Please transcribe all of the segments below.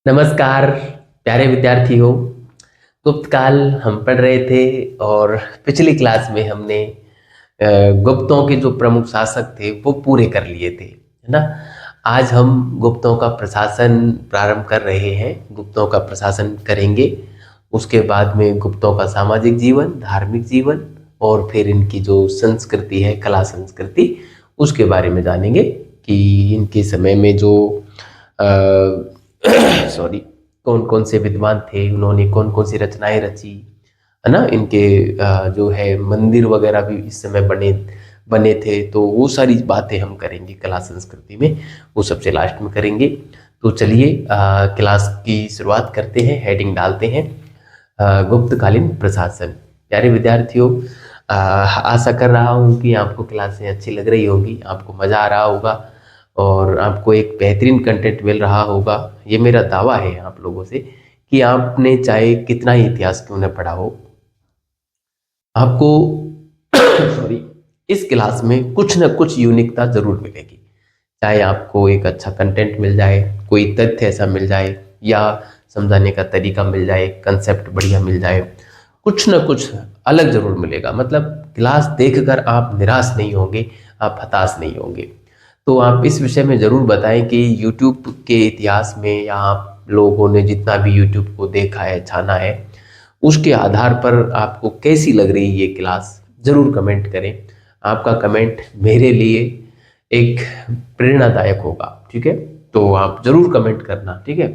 नमस्कार प्यारे विद्यार्थी हो। गुप्त काल हम पढ़ रहे थे और पिछली क्लास में हमने गुप्तों के जो प्रमुख शासक थे वो पूरे कर लिए थे, है ना। आज हम गुप्तों का प्रशासन प्रारंभ कर रहे हैं, गुप्तों का प्रशासन करेंगे। उसके बाद में गुप्तों का सामाजिक जीवन, धार्मिक जीवन और फिर इनकी जो संस्कृति है, कला संस्कृति, उसके बारे में जानेंगे कि इनके समय में जो सॉरी कौन कौन से विद्वान थे, उन्होंने कौन कौन सी रचनाएं रची, है ना। इनके जो है मंदिर वगैरह भी इस समय बने बने थे, तो वो सारी बातें हम करेंगे कला संस्कृति में, वो सबसे लास्ट में करेंगे। तो चलिए क्लास की शुरुआत करते हैं, हेडिंग डालते हैं गुप्तकालीन प्रशासन। प्यारे विद्यार्थियों, आशा कर रहा हूँ कि आपको क्लासें अच्छी लग रही होंगी, आपको मज़ा आ रहा होगा और आपको एक बेहतरीन कंटेंट मिल रहा होगा। ये मेरा दावा है आप लोगों से कि आपने चाहे कितना ही इतिहास क्यों न पढ़ा हो, आपको सॉरी इस क्लास में कुछ न कुछ यूनिकता जरूर मिलेगी। चाहे आपको एक अच्छा कंटेंट मिल जाए, कोई तथ्य ऐसा मिल जाए, या समझाने का तरीका मिल जाए, कंसेप्ट बढ़िया मिल जाए, कुछ न कुछ अलग जरूर मिलेगा। मतलब क्लास देखकर आप निराश नहीं होंगे, आप हताश नहीं होंगे। तो आप इस विषय में ज़रूर बताएं कि YouTube के इतिहास में, या आप लोगों ने जितना भी YouTube को देखा है, छाना है, उसके आधार पर आपको कैसी लग रही है ये क्लास, ज़रूर कमेंट करें। आपका कमेंट मेरे लिए एक प्रेरणादायक होगा, ठीक है। तो आप ज़रूर कमेंट करना, ठीक है।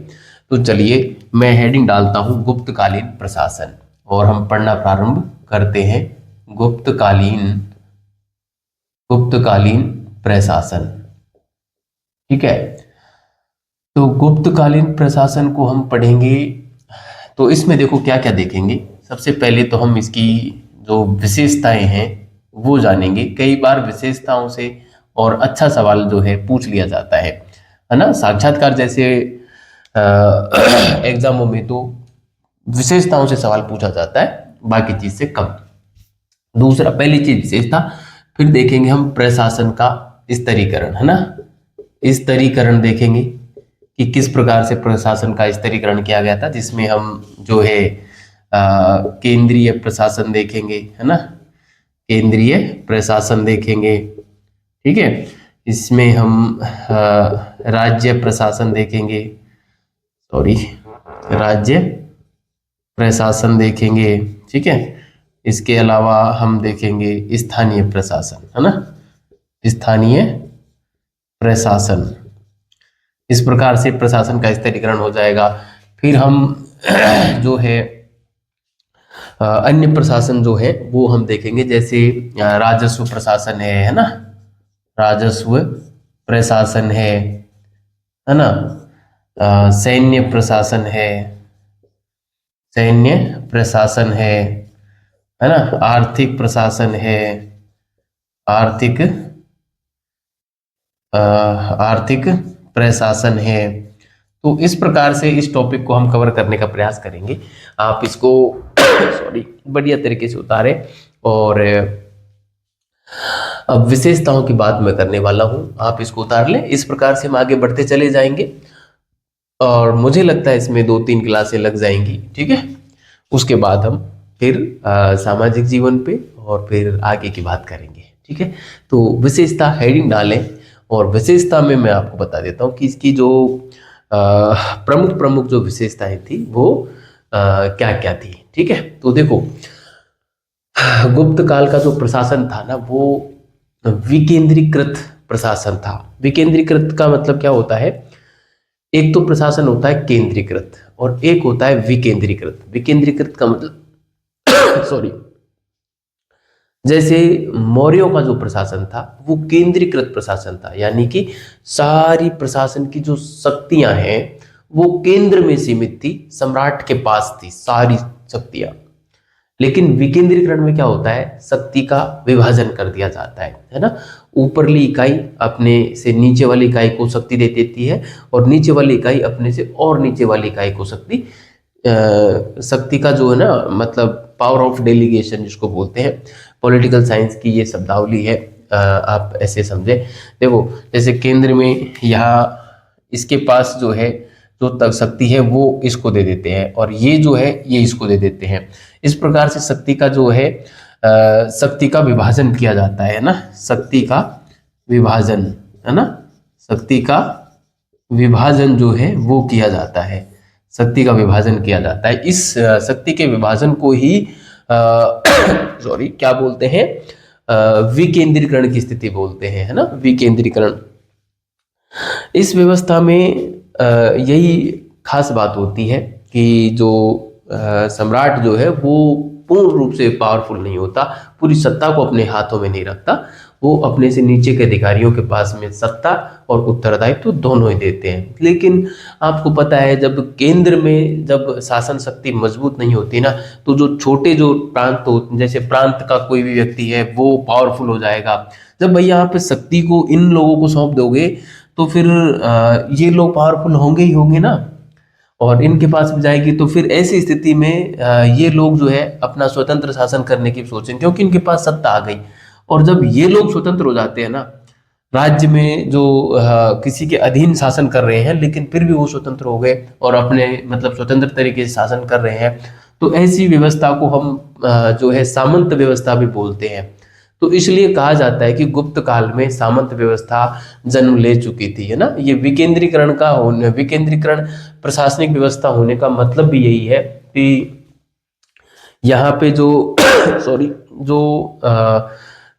तो चलिए मैं हेडिंग डालता हूँ गुप्तकालीन प्रशासन और हम पढ़ना प्रारंभ करते हैं। गुप्तकालीन गुप्तकालीन प्रशासन, ठीक है। तो गुप्तकालीन प्रशासन को हम पढ़ेंगे, तो इसमें देखो क्या क्या देखेंगे। सबसे पहले तो हम इसकी जो विशेषताएं हैं वो जानेंगे। कई बार विशेषताओं से और अच्छा सवाल जो है पूछ लिया जाता है ना। साक्षात्कार जैसे एग्जामों में तो विशेषताओं से सवाल पूछा जाता है, बाकी चीज से कम। दूसरा, पहली चीज विशेषता, फिर देखेंगे हम प्रशासन का स्तरीकरण, है ना। स्तरीकरण देखेंगे कि किस प्रकार से प्रशासन का स्तरीकरण किया गया था, जिसमें हम जो है केंद्रीय प्रशासन देखेंगे, है ना। केंद्रीय प्रशासन देखेंगे, ठीक है। इसमें हम राज्य प्रशासन देखेंगे, सॉरी राज्य प्रशासन देखेंगे, ठीक है। इसके अलावा हम देखेंगे स्थानीय प्रशासन, है ना, स्थानीय प्रशासन। इस प्रकार से प्रशासन का स्तरीकरण हो जाएगा। फिर हम जो है अन्य प्रशासन जो है वो हम देखेंगे, जैसे राजस्व प्रशासन है ना, राजस्व प्रशासन है ना। सैन्य प्रशासन है, सैन्य प्रशासन है ना। आर्थिक प्रशासन है, आर्थिक आर्थिक प्रशासन है। तो इस प्रकार से इस टॉपिक को हम कवर करने का प्रयास करेंगे। आप इसको सॉरी बढ़िया तरीके से उतारें। और अब विशेषताओं की बात मैं करने वाला हूं, आप इसको उतार लें। इस प्रकार से हम आगे बढ़ते चले जाएंगे और मुझे लगता है इसमें 2-3 क्लासें लग जाएंगी, ठीक है। उसके बाद हम फिर सामाजिक जीवन पे और फिर आगे की बात करेंगे, ठीक है। तो विशेषता हेडिंग डालें और विशेषता में मैं आपको बता देता हूँ कि इसकी जो प्रमुख प्रमुख जो विशेषताएं थी वो क्या क्या थी, ठीक है। तो देखो, गुप्त काल का जो प्रशासन था ना, वो विकेंद्रीकृत प्रशासन था। विकेंद्रीकृत का मतलब क्या होता है? एक तो प्रशासन होता है केंद्रीकृत और एक होता है विकेंद्रीकृत। विकेंद्रीकृत का मतलब सॉरी जैसे मौर्यों का जो प्रशासन था वो केंद्रीकृत प्रशासन था, यानी कि सारी प्रशासन की जो शक्तियां हैं वो केंद्र में सीमित थी, सम्राट के पास थी सारी शक्तियां। लेकिन विकेंद्रीकरण में क्या होता है? शक्ति का विभाजन कर दिया जाता है ना। ऊपरली इकाई अपने से नीचे वाली इकाई को शक्ति दे देती है और नीचे वाली इकाई अपने से और नीचे वाली इकाई को शक्ति शक्ति का जो है ना, मतलब पावर ऑफ डेलीगेशन जिसको बोलते हैं, पॉलिटिकल साइंस की ये शब्दावली है। आप ऐसे समझे, देखो जैसे केंद्र में यहाँ इसके पास जो है जो तक शक्ति है वो इसको दे देते हैं, और ये जो है ये इसको दे देते हैं। इस प्रकार से शक्ति का जो है शक्ति का विभाजन किया जाता है ना, शक्ति का विभाजन, है ना, शक्ति का विभाजन जो है वो किया जाता है, शक्ति का विभाजन किया जाता है। इस शक्ति के विभाजन को ही सॉरी क्या बोलते हैं, विकेंद्रीकरण की स्थिति बोलते हैं, है ना, विकेंद्रीकरण। इस व्यवस्था में यही खास बात होती है कि जो सम्राट जो है वो पूर्ण रूप से पावरफुल नहीं होता, पूरी सत्ता को अपने हाथों में नहीं रखता, वो अपने से नीचे के अधिकारियों के पास में सत्ता और उत्तरदायित्व तो दोनों ही देते हैं। लेकिन आपको पता है जब केंद्र में जब शासन शक्ति मजबूत नहीं होती ना, तो जो छोटे जो प्रांत हो, जैसे प्रांत का कोई भी व्यक्ति है वो पावरफुल हो जाएगा। जब भैया यहाँ पे शक्ति को इन लोगों को सौंप दोगे तो फिर ये लोग पावरफुल होंगे ही होंगे ना, और इनके पास भी जाएगी, तो फिर ऐसी स्थिति में ये लोग जो है अपना स्वतंत्र शासन करने की सोचें, क्योंकि इनके पास सत्ता आ गई। और जब ये लोग स्वतंत्र हो जाते हैं ना, राज्य में जो किसी के अधीन शासन कर रहे हैं लेकिन फिर भी वो स्वतंत्र हो गए और अपने मतलब स्वतंत्र तरीके से शासन कर रहे हैं, तो ऐसी व्यवस्था को हम जो है सामंत व्यवस्था भी बोलते हैं। तो इसलिए कहा जाता है कि गुप्त काल में सामंत व्यवस्था जन्म ले चुकी थी, है ना। ये विकेंद्रीकरण का होने, विकेंद्रीकरण प्रशासनिक व्यवस्था होने का मतलब भी यही है कि यहाँ पे जो सॉरी जो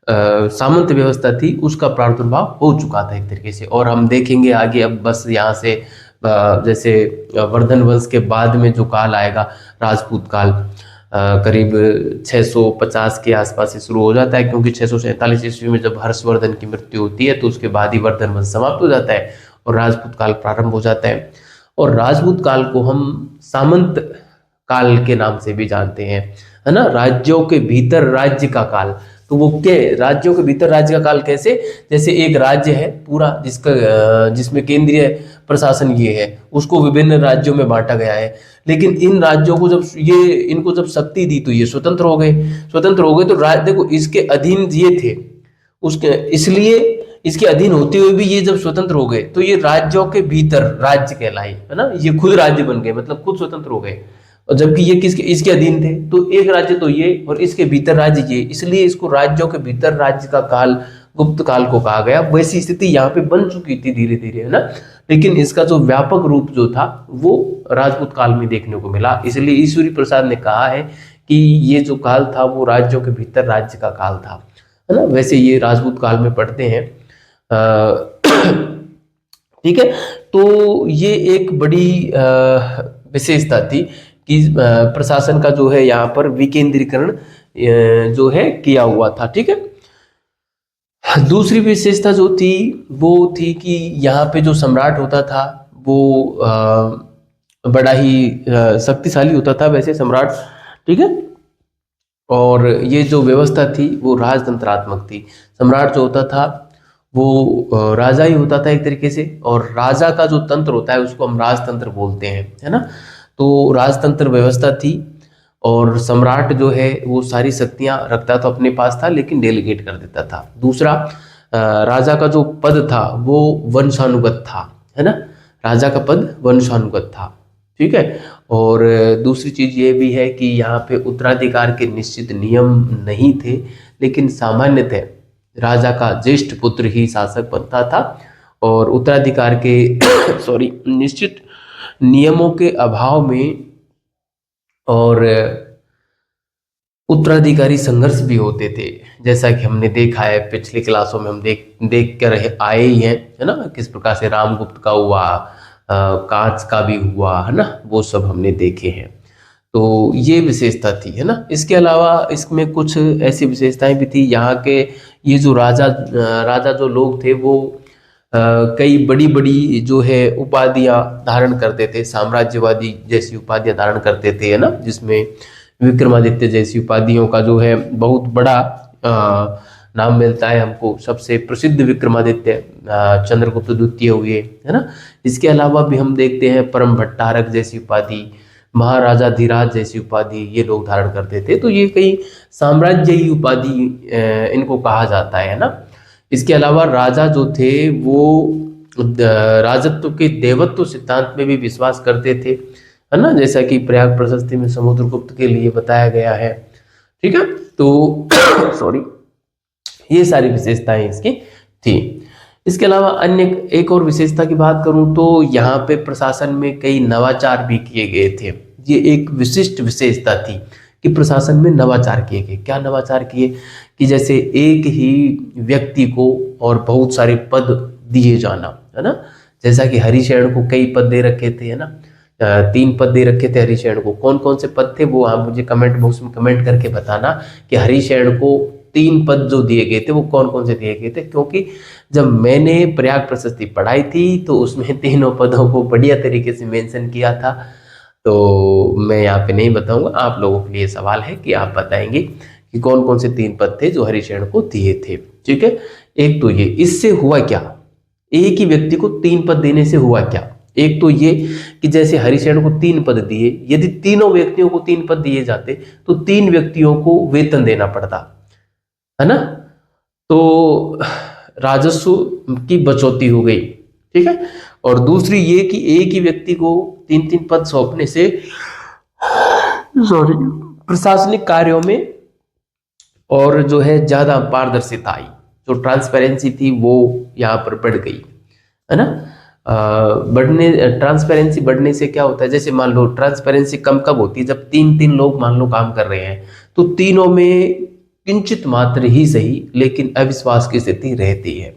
सामंत व्यवस्था थी उसका प्रादुर्भाव हो चुका था एक तरीके से। और हम देखेंगे आगे, अब बस यहाँ से जैसे वर्धन वंश के बाद में जो काल आएगा राजपूत काल, करीब 650 के आसपास से शुरू हो जाता है, क्योंकि 647 ईस्वी में जब हर्षवर्धन की मृत्यु होती है तो उसके बाद ही वर्धन वंश समाप्त हो जाता है और राजपूत काल प्रारंभ हो जाता है। और राजपूत काल को हम सामंत काल के नाम से भी जानते हैं, है ना, राज्यों के भीतर राज्य का काल। तो वो क्या, राज्यों के भीतर राज्य का काल कैसे, जैसे एक राज्य है पूरा जिसमें केंद्रीय प्रशासन ये है, उसको विभिन्न राज्यों में बांटा गया है, लेकिन इन राज्यों को जब इनको जब शक्ति दी तो ये स्वतंत्र हो गए। तो देखो इसके अधीन ये थे, उसके इसलिए इसके अधीन होते हुए भी ये जब स्वतंत्र हो गए तो ये राज्यों के भीतर राज्य कहलाए, है ना, ये खुद राज्य बन गए, मतलब खुद स्वतंत्र हो गए। और जबकि ये इसके अधीन थे, तो एक राज्य तो ये और इसके भीतर राज्य ये, इसलिए इसको राज्यों के भीतर राज्य का काल गुप्त काल को कहा गया। वैसी स्थिति यहाँ पे बन चुकी थी धीरे धीरे, है ना, लेकिन इसका जो व्यापक रूप जो था वो राजपूत काल में देखने को मिला। इसलिए ईश्वरी प्रसाद ने कहा है कि ये जो काल था वो राज्यों के भीतर राज्य का काल था, है ना। वैसे ये राजपूत काल में पढ़ते हैं, ठीक है। तो ये एक बड़ी विशेषता थी कि प्रशासन का जो है यहाँ पर विकेंद्रीकरण जो है किया हुआ था, ठीक है। दूसरी विशेषता जो थी वो थी कि यहाँ पे जो सम्राट होता था वो बड़ा ही शक्तिशाली होता था वैसे सम्राट, ठीक है। और ये जो व्यवस्था थी वो राजतंत्रात्मक थी। सम्राट जो होता था वो राजा ही होता था एक तरीके से, और राजा का जो तंत्र होता है उसको हम राजतंत्र बोलते हैं, है ना। तो राजतंत्र व्यवस्था थी और सम्राट जो है वो सारी शक्तियां रखता तो अपने पास था लेकिन डेलीगेट कर देता था। दूसरा, राजा का जो पद था वो वंशानुगत था, है ना, राजा का पद वंशानुगत था, ठीक है। और दूसरी चीज ये भी है कि यहाँ पे उत्तराधिकार के निश्चित नियम नहीं थे, लेकिन सामान्यतः राजा का ज्येष्ठ पुत्र ही शासक बनता था, और उत्तराधिकार के सॉरी निश्चित नियमों के अभाव में और उत्तराधिकारी संघर्ष भी होते थे, जैसा कि हमने देखा है पिछली क्लासों में, हम देख कर आए ही हैं, है ना, किस प्रकार से रामगुप्त का हुआ, कांच का भी हुआ, है ना, वो सब हमने देखे हैं। तो ये विशेषता थी, है ना। इसके अलावा इसमें कुछ ऐसी विशेषताएं भी थी। यहाँ के ये जो राजा जो लोग थे वो कई बड़ी बड़ी जो है उपाधियां धारण करते थे, साम्राज्यवादी जैसी उपाधियां धारण करते थे, है ना, जिसमें विक्रमादित्य जैसी उपाधियों का जो है बहुत बड़ा नाम मिलता है हमको। सबसे प्रसिद्ध विक्रमादित्य चंद्रगुप्त द्वितीय हुए, है ना। इसके अलावा भी हम देखते हैं परम भट्टारक जैसी उपाधि, महाराजाधिराज जैसी उपाधि ये लोग धारण करते थे। तो ये कई साम्राज्य ही उपाधि इनको कहा जाता है ना। इसके अलावा राजा जो थे वो राजत्व के देवत्व सिद्धांत में भी विश्वास करते थे, है ना, जैसा कि प्रयाग प्रशस्ति में समुद्रगुप्त के लिए बताया गया है। ठीक है, तो सॉरी, ये सारी विशेषताएं इसकी थी। इसके अलावा अन्य एक और विशेषता की बात करूं तो यहाँ पे प्रशासन में कई नवाचार भी किए गए थे। ये एक विशिष्ट विशेषता थी कि प्रशासन में नवाचार किए गए। क्या नवाचार किए कि जैसे एक ही व्यक्ति को और बहुत सारे पद दिए जाना, है ना, जैसा कि हरिशरण को कई पद दे रखे थे, है ना, 3 पद दे रखे थे हरिशरण को। कौन कौन से पद थे वो आप मुझे कमेंट बॉक्स में कमेंट करके बताना कि हरिशरण को 3 पद जो दिए गए थे वो कौन कौन से दिए गए थे। क्योंकि जब मैंने प्रयाग प्रशस्ति पढ़ाई थी तो उसमें तीनों पदों को बढ़िया तरीके से मेंशन किया था, तो मैं यहाँ पे नहीं बताऊंगा। आप लोगों के लिए सवाल है कि आप बताएंगे कि कौन कौन से 3 पद थे जो हरिशरण को दिए थे। ठीक है, एक तो ये, इससे हुआ क्या, एक ही व्यक्ति को 3 पद देने से हुआ क्या। एक तो ये कि जैसे हरिशरण को 3 पद दिए, यदि तीनों व्यक्तियों को 3 पद दिए जाते तो 3 व्यक्तियों को वेतन देना पड़ता, है ना, तो राजस्व की बचौती हो गई। ठीक है, और दूसरी ये कि एक ही व्यक्ति को 3-3 पद सौंपने से सॉरी प्रशासनिक कार्यों में और जो है ज्यादा पारदर्शिता आई, जो ट्रांसपेरेंसी थी वो यहाँ पर बढ़ गई, है ना। बढ़ने ट्रांसपेरेंसी बढ़ने से क्या होता है, जैसे मान लो ट्रांसपेरेंसी कम कब होती है, जब 3-3 लोग मान लो काम कर रहे हैं तो तीनों में किंचित मात्र ही सही लेकिन अविश्वास की स्थिति रहती है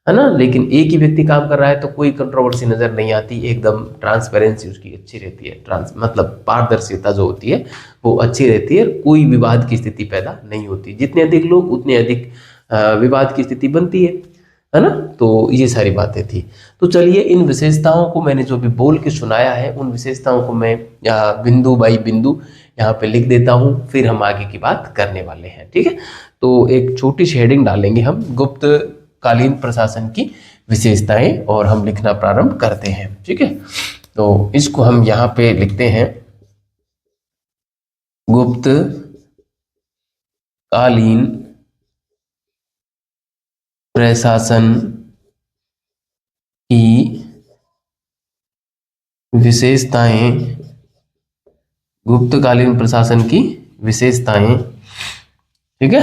ना। लेकिन एक ही व्यक्ति काम कर रहा है तो कोई कंट्रोवर्सी नजर नहीं आती, एकदम ट्रांसपेरेंसी उसकी अच्छी रहती है, मतलब पारदर्शिता जो होती है वो अच्छी रहती है, कोई विवाद की स्थिति पैदा नहीं होती। जितने अधिक लोग उतने अधिक विवाद की स्थिति बनती है ना। तो ये सारी बातें थी। तो चलिए, इन विशेषताओं को मैंने जो भी बोल के सुनाया है उन विशेषताओं को मैं बिंदु बाई बिंदु यहाँ पे लिख देता हूँ, फिर हम आगे की बात करने वाले हैं। ठीक है, तो एक छोटी सी हेडिंग डालेंगे हम, गुप्त कालीन प्रशासन की विशेषताएं, और हम लिखना प्रारंभ करते हैं। ठीक है, तो इसको हम यहाँ पे लिखते हैं, गुप्त कालीन प्रशासन की विशेषताएं, गुप्तकालीन प्रशासन की विशेषताएं। ठीक है,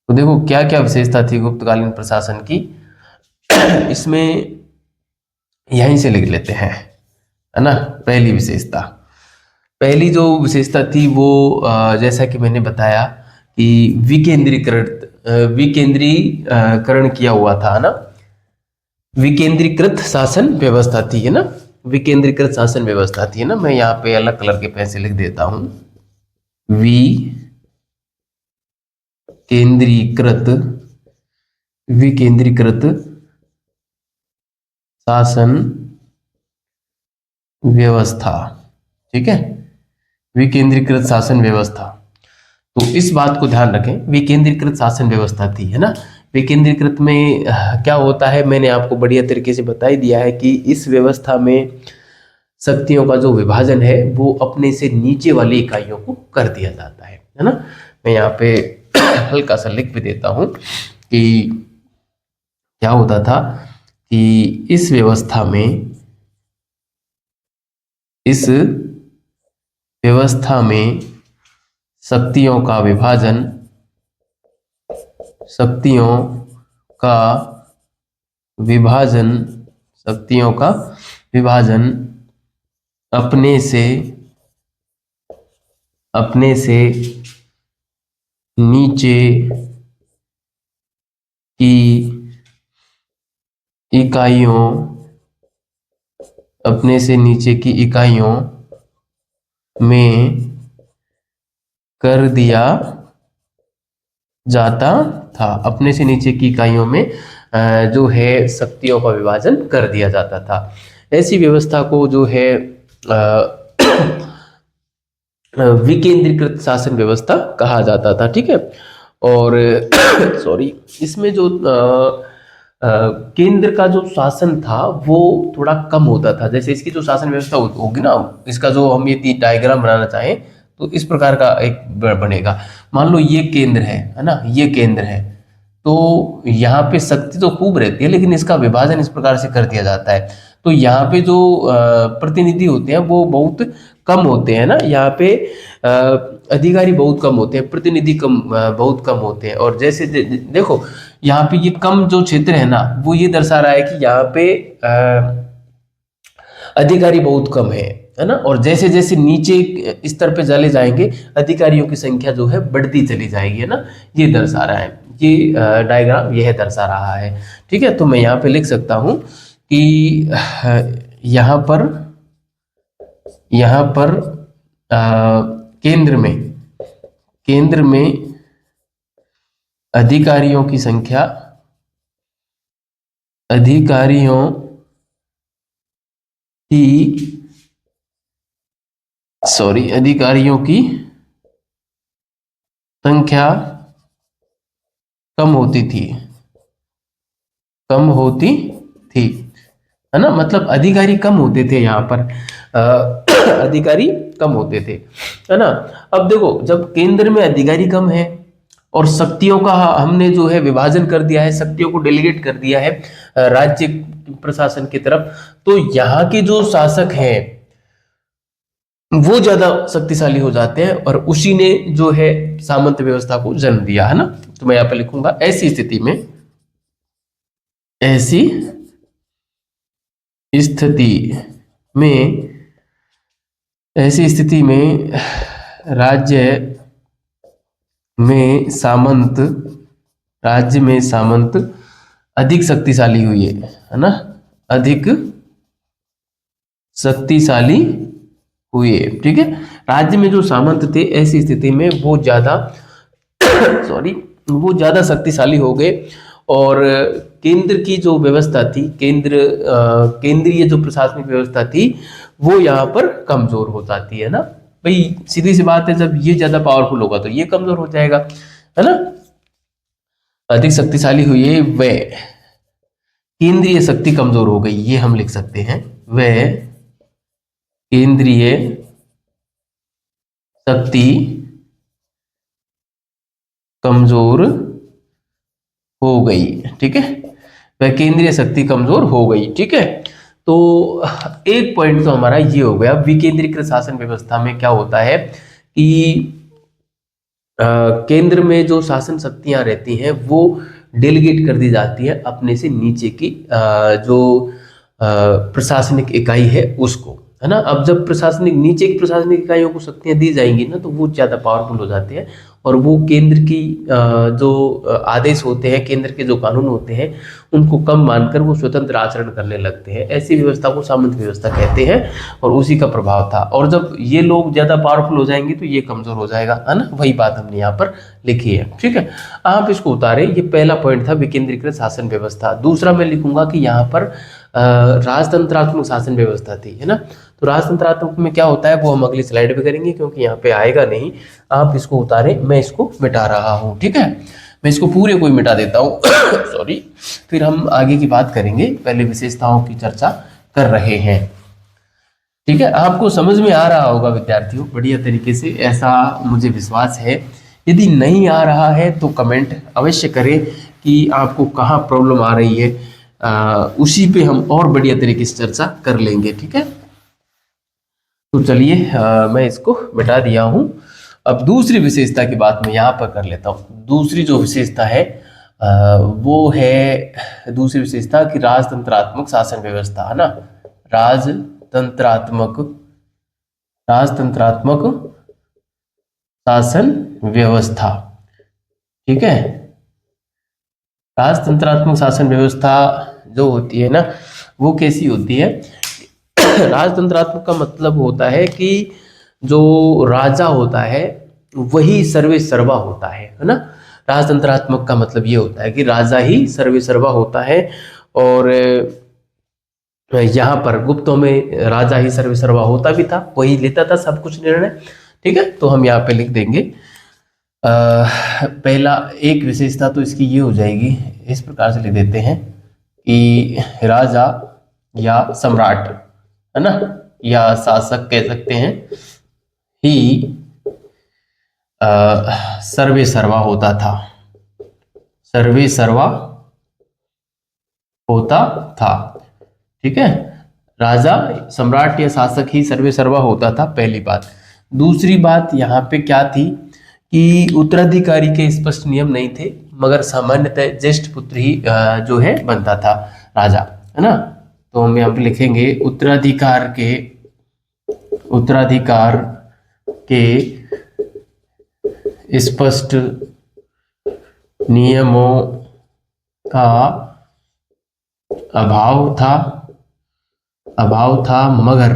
तो देखो क्या क्या विशेषता थी गुप्तकालीन प्रशासन की, इसमें यहीं से लिख लेते हैं, है ना। पहली विशेषता, पहली जो विशेषता थी वो जैसा कि मैंने बताया कि विकेंद्रीकरण किया हुआ था, है ना, विकेंद्रीकृत शासन व्यवस्था थी, है ना, विकेंद्रीकृत शासन व्यवस्था थी, है ना। मैं यहाँ पे अलग कलर के पेन से लिख देता हूं, विकेंद्रीकृत शासन व्यवस्था। ठीक है, विकेंद्रीकृत शासन व्यवस्था, तो इस बात को ध्यान रखें, विकेंद्रीकृत शासन व्यवस्था थी, है ना। विकेंद्रीकृत में क्या होता है, मैंने आपको बढ़िया तरीके से बता ही दिया है कि इस व्यवस्था में शक्तियों का जो विभाजन है वो अपने से नीचे वाली इकाइयों को कर दिया जाता है ना। मैं यहाँ पे हल्का सा लिख भी देता हूँ कि क्या होता था कि इस व्यवस्था में शक्तियों का विभाजन अपने से नीचे की इकाइयों में कर दिया जाता था। अपने से नीचे की इकाइयों में जो है शक्तियों का विभाजन कर दिया जाता था। ऐसी व्यवस्था को जो है विकेंद्रीकृत शासन व्यवस्था कहा जाता था। ठीक है, और सॉरी, इसमें जो केंद्र का जो शासन था वो थोड़ा कम होता था। जैसे इसकी जो शासन व्यवस्था होगी ना, इसका जो हम ये डायग्राम बनाना चाहें तो इस प्रकार का एक बनेगा। मान लो ये केंद्र है ना, ये केंद्र है, तो यहाँ पे शक्ति तो खूब रहती है, लेकिन इसका विभाजन इस प्रकार से कर दिया जाता है। तो यहाँ पे जो प्रतिनिधि होते हैं वो बहुत कम होते हैं ना, यहाँ पे अधिकारी बहुत कम होते हैं, प्रतिनिधि बहुत कम होते हैं। और जैसे देखो यहाँ पे ये कम जो क्षेत्र है ना, वो ये दर्शा रहा है कि यहाँ पे अधिकारी बहुत कम है ना। और जैसे जैसे नीचे स्तर पे चले जाएंगे, अधिकारियों की संख्या जो है बढ़ती चली जाएगी, है ना। ये दर्शा रहा है, ये डायग्राम यह दर्शा रहा है। ठीक है, तो मैं यहाँ पे लिख सकता हूँ कि यहाँ पर केंद्र में अधिकारियों की संख्या अधिकारियों की संख्या कम होती थी, है ना। मतलब अधिकारी कम होते थे यहाँ पर, अधिकारी कम होते थे, है ना। अब देखो, जब केंद्र में अधिकारी कम है और शक्तियों का हमने जो है विभाजन कर दिया है, शक्तियों को डेलीगेट कर दिया है राज्य प्रशासन की तरफ, तो यहाँ के जो शासक हैं वो ज्यादा शक्तिशाली हो जाते हैं, और उसी ने जो है सामंत व्यवस्था को जन्म दिया, है ना। तो मैं यहाँ पे लिखूंगा, ऐसी स्थिति में राज्य में सामंत अधिक शक्तिशाली हुए, है ना, अधिक शक्तिशाली हुए। ठीक है, राज्य में जो सामंत थे, ऐसी स्थिति में वो ज्यादा वो ज्यादा शक्तिशाली हो गए, और केंद्र की जो व्यवस्था थी, केंद्रीय जो प्रशासनिक व्यवस्था थी, वो यहाँ पर कमजोर हो जाती है ना। भाई सीधी सी बात है, जब ये ज्यादा पावरफुल होगा तो ये कमजोर हो जाएगा, है ना। अधिक शक्तिशाली हुई, वह केंद्रीय शक्ति कमजोर हो गई, ये हम लिख सकते हैं, वह केंद्रीय शक्ति कमजोर हो गई। ठीक है, वह केंद्रीय शक्ति कमजोर हो गई। ठीक है, तो एक पॉइंट तो हमारा ये हो गया, विकेंद्रीकृत शासन व्यवस्था में क्या होता है कि केंद्र में जो शासन शक्तियां रहती हैं वो डेलीगेट कर दी जाती है अपने से नीचे की जो प्रशासनिक इकाई है उसको, है ना। अब जब नीचे की प्रशासनिक इकाइयों को शक्तियां दी जाएंगी ना, तो वो ज्यादा पावरफुल हो जाते हैं, और वो केंद्र की जो आदेश होते हैं, केंद्र के जो कानून होते हैं, उनको कम मानकर वो स्वतंत्र आचरण करने लगते हैं। ऐसी व्यवस्था को सामंत व्यवस्था कहते हैं, और उसी का प्रभाव था। और जब ये लोग ज्यादा पावरफुल हो जाएंगे तो ये कमजोर हो जाएगा, है ना। वही बात हमने यहाँ पर लिखी है। ठीक है, आप इसको उतारे, ये पहला पॉइंट था विकेंद्रीकृत शासन व्यवस्था। दूसरा मैं लिखूंगा कि यहाँ पर राजतंत्रात्मक शासन व्यवस्था थी, है ना। तो राजतंत्रात्मक में क्या होता है वो हम अगली स्लाइड पे करेंगे, क्योंकि यहाँ पे आएगा नहीं। आप इसको उतारें, मैं इसको मिटा रहा हूँ। ठीक है, मैं इसको पूरे को ही मिटा देता हूँ सॉरी, फिर हम आगे की बात करेंगे, पहले विशेषताओं की चर्चा कर रहे हैं। ठीक है, आपको समझ में आ रहा होगा विद्यार्थियों बढ़िया तरीके से, ऐसा मुझे विश्वास है। यदि नहीं आ रहा है तो कमेंट अवश्य करें कि आपको कहाँ प्रॉब्लम आ रही है, उसी पे हम और बढ़िया तरीके से चर्चा कर लेंगे। ठीक है, तो चलिए मैं इसको मिटा दिया हूं। अब दूसरी विशेषता की बात मैं यहाँ पर कर लेता हूँ। दूसरी जो विशेषता है वो है दूसरी विशेषता कि राजतंत्रात्मक शासन व्यवस्था, है ना। राजतंत्रात्मक शासन व्यवस्था। ठीक है, राजतंत्रात्मक शासन व्यवस्था जो होती है ना, वो कैसी होती है। राजतंत्रात्मक का मतलब होता है कि जो राजा होता है वही सर्वे सर्वा होता है ना। राजतंत्रात्मक का मतलब ये होता है कि राजा ही सर्वे सर्वा होता है, और यहाँ पर गुप्तों में राजा ही सर्वे सर्वा होता भी था, वही लेता था सब कुछ निर्णय। ठीक है, तो हम यहाँ पे लिख देंगे पहला एक विशेषता तो इसकी ये हो जाएगी, इस प्रकार से लिख देते हैं कि राजा या सम्राट, है ना, या शासक कह सकते हैं, ही सर्वे सर्वा होता था, सर्वे सर्वा होता था। ठीक है, राजा सम्राट या शासक ही सर्वे सर्वा होता था, पहली बात। दूसरी बात यहाँ पे क्या थी कि उत्तराधिकारी के स्पष्ट नियम नहीं थे, मगर सामान्यतः ज्येष्ठ पुत्र ही जो है बनता था राजा, है ना। तो हम यहाँ पे लिखेंगे उत्तराधिकार के स्पष्ट नियमों का अभाव था मगर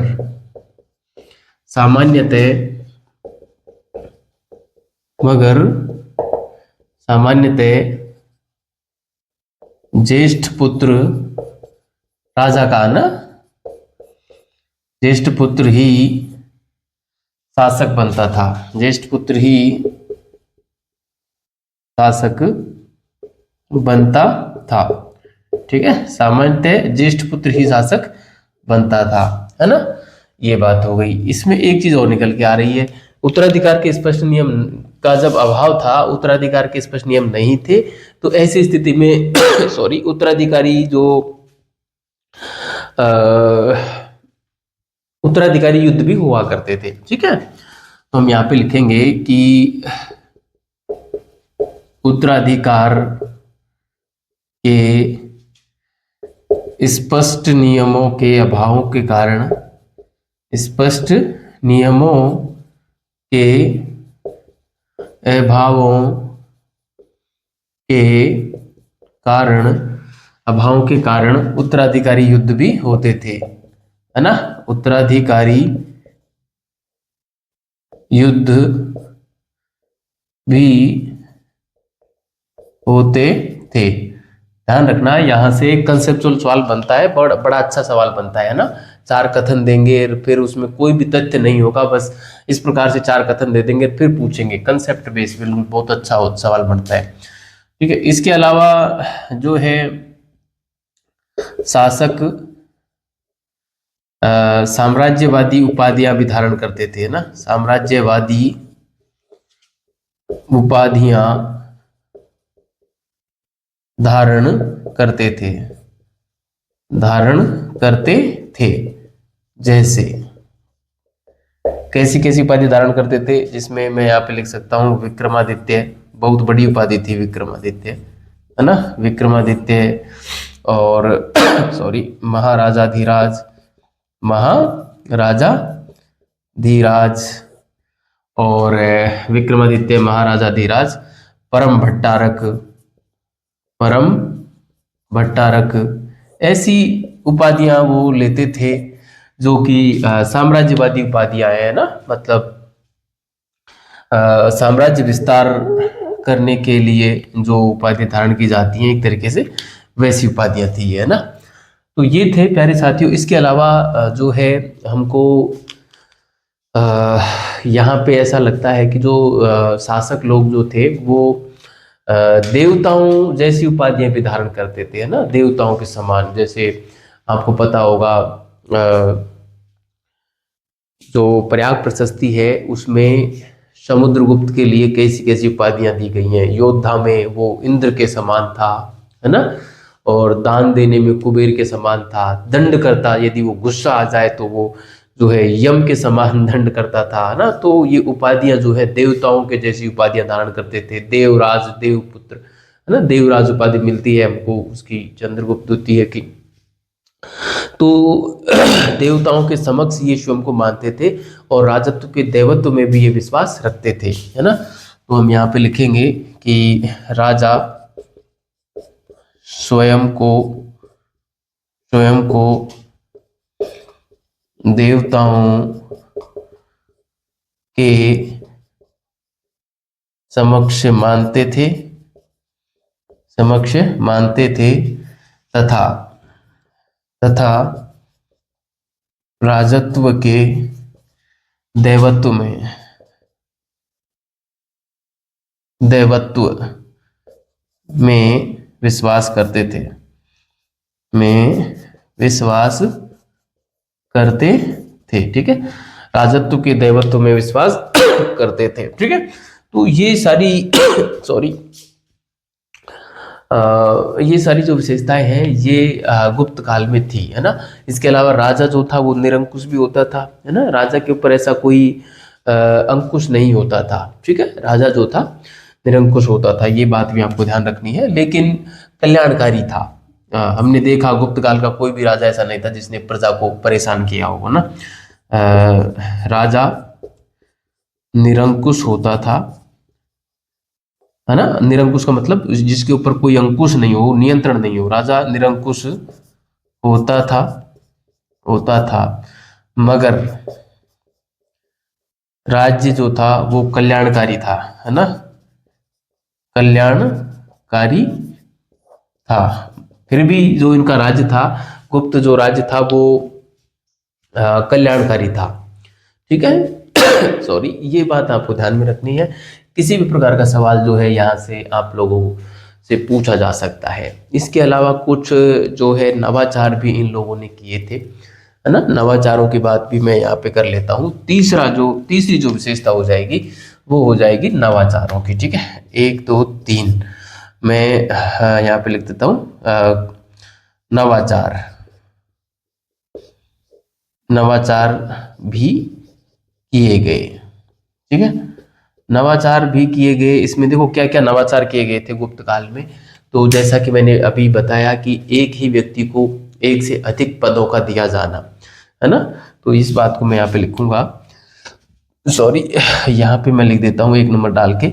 सामान्यतः ज्येष्ठ पुत्र राजा का ना, ज्येष्ठ पुत्र ही शासक बनता था, ज्येष्ठ पुत्र ही शासक बनता था। ठीक है, सामान्यतः ज्येष्ठ पुत्र ही शासक बनता था, है ना। ये बात हो गई। इसमें एक चीज और निकल के आ रही है, उत्तराधिकार के स्पष्ट नियम का जब अभाव था, उत्तराधिकार के स्पष्ट नियम नहीं थे, तो ऐसी स्थिति में सॉरी, उत्तराधिकारी युद्ध भी हुआ करते थे। ठीक है, तो हम यहाँ पे लिखेंगे कि उत्तराधिकार के स्पष्ट नियमों के अभाव के कारण, स्पष्ट नियमों के अभाव के कारण उत्तराधिकारी युद्ध भी होते थे, है ना। उत्तराधिकारी युद्ध भी होते थे। ध्यान रखना, यहां से एक कंसेप्चुअल सवाल बनता है, बड़ा अच्छा सवाल बनता है ना। 4 कथन देंगे, फिर उसमें कोई भी तथ्य नहीं होगा, बस इस प्रकार से 4 कथन दे देंगे, फिर पूछेंगे कंसेप्ट बेस, बिल्कुल बहुत अच्छा सवाल बनता है। ठीक है, इसके अलावा जो है शासक साम्राज्यवादी उपाधियां भी धारण करते थे ना, साम्राज्यवादी उपाधियां धारण करते थे। जैसे कैसी कैसी उपाधि धारण करते थे, जिसमें मैं यहाँ पे लिख सकता हूँ विक्रमादित्य, बहुत बड़ी उपाधि थी विक्रमादित्य, है ना, विक्रमादित्य। और सॉरी, महाराजाधीराज और विक्रमादित्य महाराजाधीराज, परम भट्टारक, ऐसी उपाधियां वो लेते थे, जो कि साम्राज्यवादी उपाधियां हैं ना, मतलब साम्राज्य विस्तार करने के लिए जो उपाधि धारण की जाती हैं, एक तरीके से वैसी उपाधियां थी, है ना। तो ये थे प्यारे साथियों। इसके अलावा जो है हमको यहाँ पे ऐसा लगता है कि जो शासक लोग जो थे वो देवताओं जैसी उपाधियां भी धारण करते थे, है ना, देवताओं के समान। जैसे आपको पता होगा जो प्रयाग प्रशस्ति है उसमें समुद्रगुप्त के लिए कैसी कैसी उपाधियां दी गई हैं। योद्धा में वो इंद्र के समान था, है ना, और दान देने में कुबेर के समान था। दंड करता, यदि वो गुस्सा आ जाए तो वो जो है यम के समान दंड करता था, है ना। तो ये उपाधियां जो है देवताओं के जैसी उपाधियां धारण करते थे। देवराज, देवपुत्र, है ना, देवराज उपाधि मिलती है हमको, उसकी चंद्रगुप्त होती है कि तो देवताओं के समक्ष ये स्वयं को मानते थे और राजत्व के देवत्व में भी ये विश्वास रखते थे, है ना। तो हम यहाँ पे लिखेंगे कि राजा स्वयं को देवताओं के समक्ष मानते थे तथा राजत्व के देवत्व में विश्वास करते थे। ठीक है, राजत्व के देवत्व में विश्वास करते थे। ठीक है, तो ये सारी सॉरी ये सारी जो विशेषताएं हैं ये गुप्त काल में थी, है ना। इसके अलावा राजा जो था वो निरंकुश भी होता था, है ना। राजा के ऊपर ऐसा कोई अंकुश नहीं होता था, ठीक है। राजा जो था निरंकुश होता था, ये बात भी आपको ध्यान रखनी है, लेकिन कल्याणकारी था। हमने देखा गुप्त काल का कोई भी राजा ऐसा नहीं था जिसने प्रजा को परेशान किया हो, है ना। राजा निरंकुश होता था, है ना। निरंकुश का मतलब जिसके ऊपर कोई अंकुश नहीं हो, नियंत्रण नहीं हो। राजा निरंकुश होता था, मगर राज्य जो था वो कल्याणकारी था, है ना। कल्याणकारी था। फिर भी जो इनका राज्य था, गुप्त जो राज्य था वो कल्याणकारी था, ठीक है। सॉरी, ये बात आपको ध्यान में रखनी है। किसी भी प्रकार का सवाल जो है यहाँ से आप लोगों से पूछा जा सकता है। इसके अलावा कुछ जो है नवाचार भी इन लोगों ने किए थे, है ना। नवाचारों की बात भी मैं यहाँ पे कर लेता हूँ। तीसरी जो विशेषता हो जाएगी वो हो जाएगी नवाचारों की, ठीक है। 1 2 3 मैं यहाँ पे लिख देता हूँ नवाचार। नवाचार भी किए गए, ठीक है। नवाचार भी किए गए। इसमें देखो क्या क्या नवाचार किए गए थे गुप्त काल में। तो जैसा कि मैंने अभी बताया कि एक ही व्यक्ति को एक से अधिक पदों का दिया जाना, है ना। तो इस बात को मैं यहाँ पे लिखूंगा, सॉरी, यहाँ पे मैं लिख देता हूँ 1 नंबर डाल के,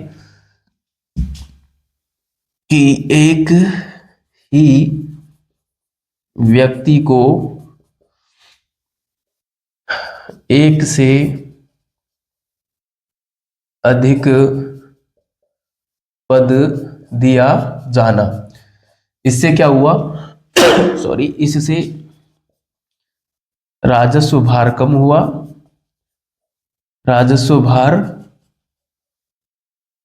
कि एक ही व्यक्ति को एक से अधिक पद दिया जाना। इससे क्या हुआ, सॉरी, इससे राजस्व भार कम हुआ, राजस्व भार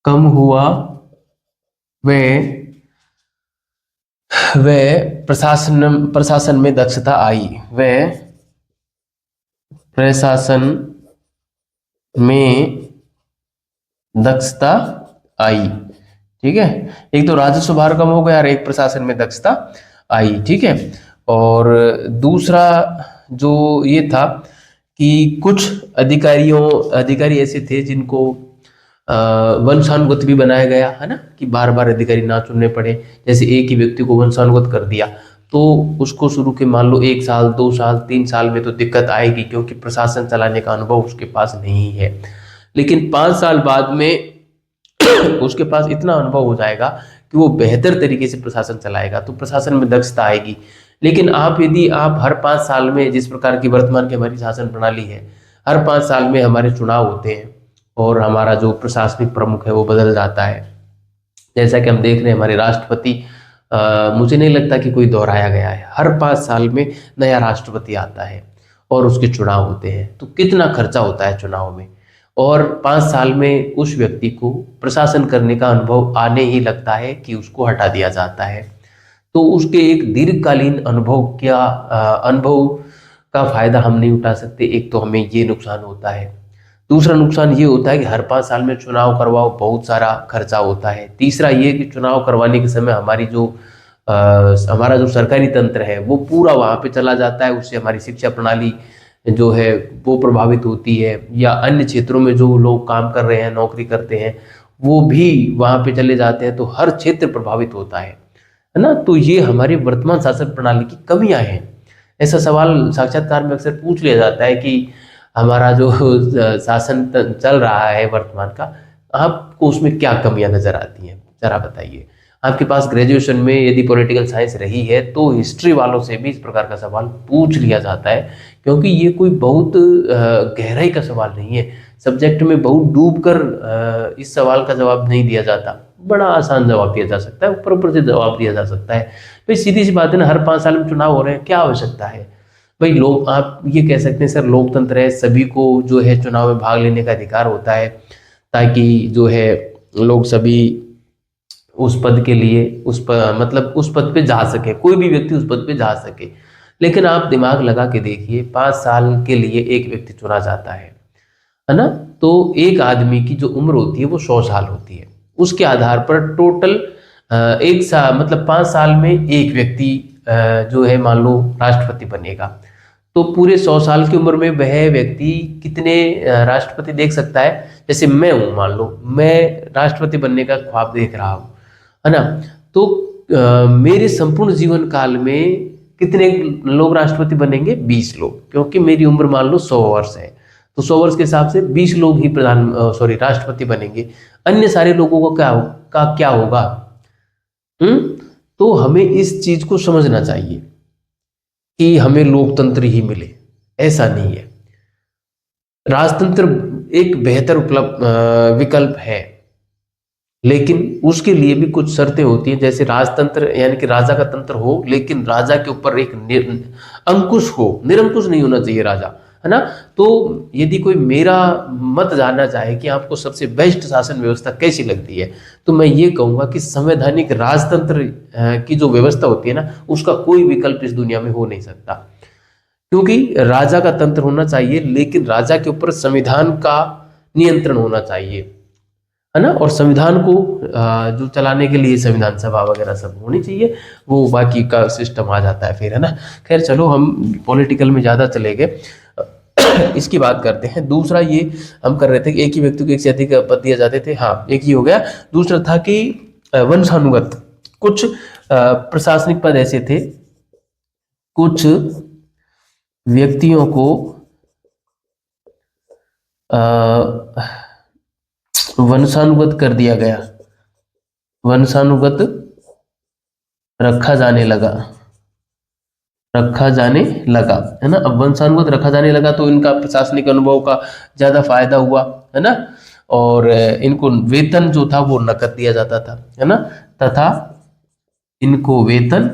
कम हुआ। वे वे प्रशासन में दक्षता आई। वे प्रशासन में दक्षता आई, ठीक है। एक तो राजस्व भार कम हो गया और एक प्रशासन में दक्षता आई, ठीक है। और दूसरा जो ये था कि कुछ अधिकारी ऐसे थे जिनको वंशानुगत भी बनाया गया, है ना, कि बार बार अधिकारी ना चुनने पड़े। जैसे एक ही व्यक्ति को वंशानुगत कर दिया तो उसको शुरू के मान लो 1 साल 2 साल 3 साल में तो दिक्कत आएगी, क्योंकि प्रशासन चलाने का अनुभव उसके पास नहीं है। लेकिन 5 साल बाद में उसके पास इतना अनुभव हो जाएगा कि वो बेहतर तरीके से प्रशासन चलाएगा, तो प्रशासन में दक्षता आएगी। लेकिन यदि आप हर 5 साल में, जिस प्रकार की वर्तमान की हमारी शासन प्रणाली है, हर 5 साल में हमारे चुनाव होते हैं और हमारा जो प्रशासनिक प्रमुख है वो बदल जाता है। जैसा कि हम देख रहे हैं हमारे राष्ट्रपति, मुझे नहीं लगता कि कोई दोहराया गया है। हर 5 साल में नया राष्ट्रपति आता है और उसके चुनाव होते हैं, तो कितना खर्चा होता है चुनाव में। और 5 साल में उस व्यक्ति को प्रशासन करने का अनुभव आने ही लगता है कि उसको हटा दिया जाता है। तो उसके एक दीर्घकालीन अनुभव का फायदा हम नहीं उठा सकते। एक तो हमें ये नुकसान होता है। दूसरा नुकसान ये होता है कि हर 5 साल में चुनाव करवाओ, बहुत सारा खर्चा होता है। तीसरा ये कि चुनाव करवाने के समय हमारा जो सरकारी तंत्र है वो पूरा वहाँ पे चला जाता है। उससे हमारी शिक्षा प्रणाली जो है वो प्रभावित होती है, या अन्य क्षेत्रों में जो लोग काम कर रहे हैं, नौकरी करते हैं, वो भी वहाँ पे चले जाते हैं। तो हर क्षेत्र प्रभावित होता है ना। तो ये हमारी वर्तमान शासन प्रणाली की कमियां हैं। ऐसा सवाल साक्षात्कार में अक्सर पूछ लिया जाता है कि हमारा जो शासन चल रहा है वर्तमान का, आपको उसमें क्या कमियां नजर आती हैं, जरा बताइए। आपके पास ग्रेजुएशन में यदि पॉलिटिकल साइंस रही है तो हिस्ट्री वालों से भी इस प्रकार का सवाल पूछ लिया जाता है, क्योंकि ये कोई बहुत गहराई का सवाल नहीं है। सब्जेक्ट में बहुत डूब कर इस सवाल का जवाब नहीं दिया जाता, बड़ा आसान जवाब दिया जा सकता है, ऊपर ऊपर से जवाब दिया जा सकता है। भाई सीधी सी बात है ना, हर 5 साल में चुनाव हो रहे हैं, क्या आवश्यकता है भाई। लोग, आप ये कह सकते हैं सर लोकतंत्र है, सभी को जो है चुनाव में भाग लेने का अधिकार होता है, ताकि जो है लोग सभी उस पद के लिए मतलब उस पद पे जा सके, कोई भी व्यक्ति उस पद पे जा सके। लेकिन आप दिमाग लगा के देखिए, 5 साल के लिए एक व्यक्ति चुना जाता है ना। तो एक आदमी की जो उम्र होती है वो 100 साल होती है। उसके आधार पर टोटल एक साल मतलब 5 साल में एक व्यक्ति जो है मान लो राष्ट्रपति बनेगा, तो पूरे 100 साल की उम्र में वह व्यक्ति कितने राष्ट्रपति देख सकता है। जैसे मैं हूँ, मान लो मैं राष्ट्रपति बनने का ख्वाब देख रहा हूँ, है ना। तो मेरे संपूर्ण जीवन काल में कितने लोग राष्ट्रपति बनेंगे? 20 लोग, क्योंकि मेरी उम्र मान लो 100 वर्ष है, तो 100 वर्ष के हिसाब से 20 लोग ही राष्ट्रपति बनेंगे। अन्य सारे लोगों को क्या होगा? हम्म। तो हमें इस चीज को समझना चाहिए कि हमें लोकतंत्र ही मिले, ऐसा नहीं है। राजतंत्र एक बेहतर विकल्प है, लेकिन उसके लिए भी कुछ शर्तें होती हैं। जैसे राजतंत्र यानी कि राजा का तंत्र हो, लेकिन राजा के ऊपर एक अंकुश हो, निरंकुश नहीं होना चाहिए राजा, है ना। तो यदि कोई मेरा मत जानना चाहे कि आपको सबसे बेस्ट शासन व्यवस्था कैसी लगती है, तो मैं ये कहूंगा कि संवैधानिक राजतंत्र की जो व्यवस्था होती है ना, उसका कोई विकल्प इस दुनिया में हो नहीं सकता। क्योंकि राजा का तंत्र होना चाहिए, लेकिन राजा के ऊपर संविधान का नियंत्रण होना चाहिए, है ना। और संविधान को जो चलाने के लिए संविधान सभा वगैरह सब होनी चाहिए, वो बाकी का सिस्टम आ जाता है फिर, है ना। खैर चलो, हम पॉलिटिकल में ज़्यादा चले गए। इसकी बात करते हैं। दूसरा ये हम कर रहे थे कि एक ही व्यक्ति को एक से अधिक पद दिए जाते थे, हाँ एक ही हो गया। दूसरा था कि वंशानुगत कुछ प्रशासनिक पद ऐसे थे, कुछ व्यक्तियों को वंशानुगत कर दिया गया, वंशानुगत रखा जाने लगा, है ना। अब वंशानुगत रखा जाने लगा तो इनका प्रशासनिक अनुभव का ज्यादा फायदा हुआ, है ना। और इनको वेतन जो था वो नकद दिया जाता था, है ना। तथा इनको वेतन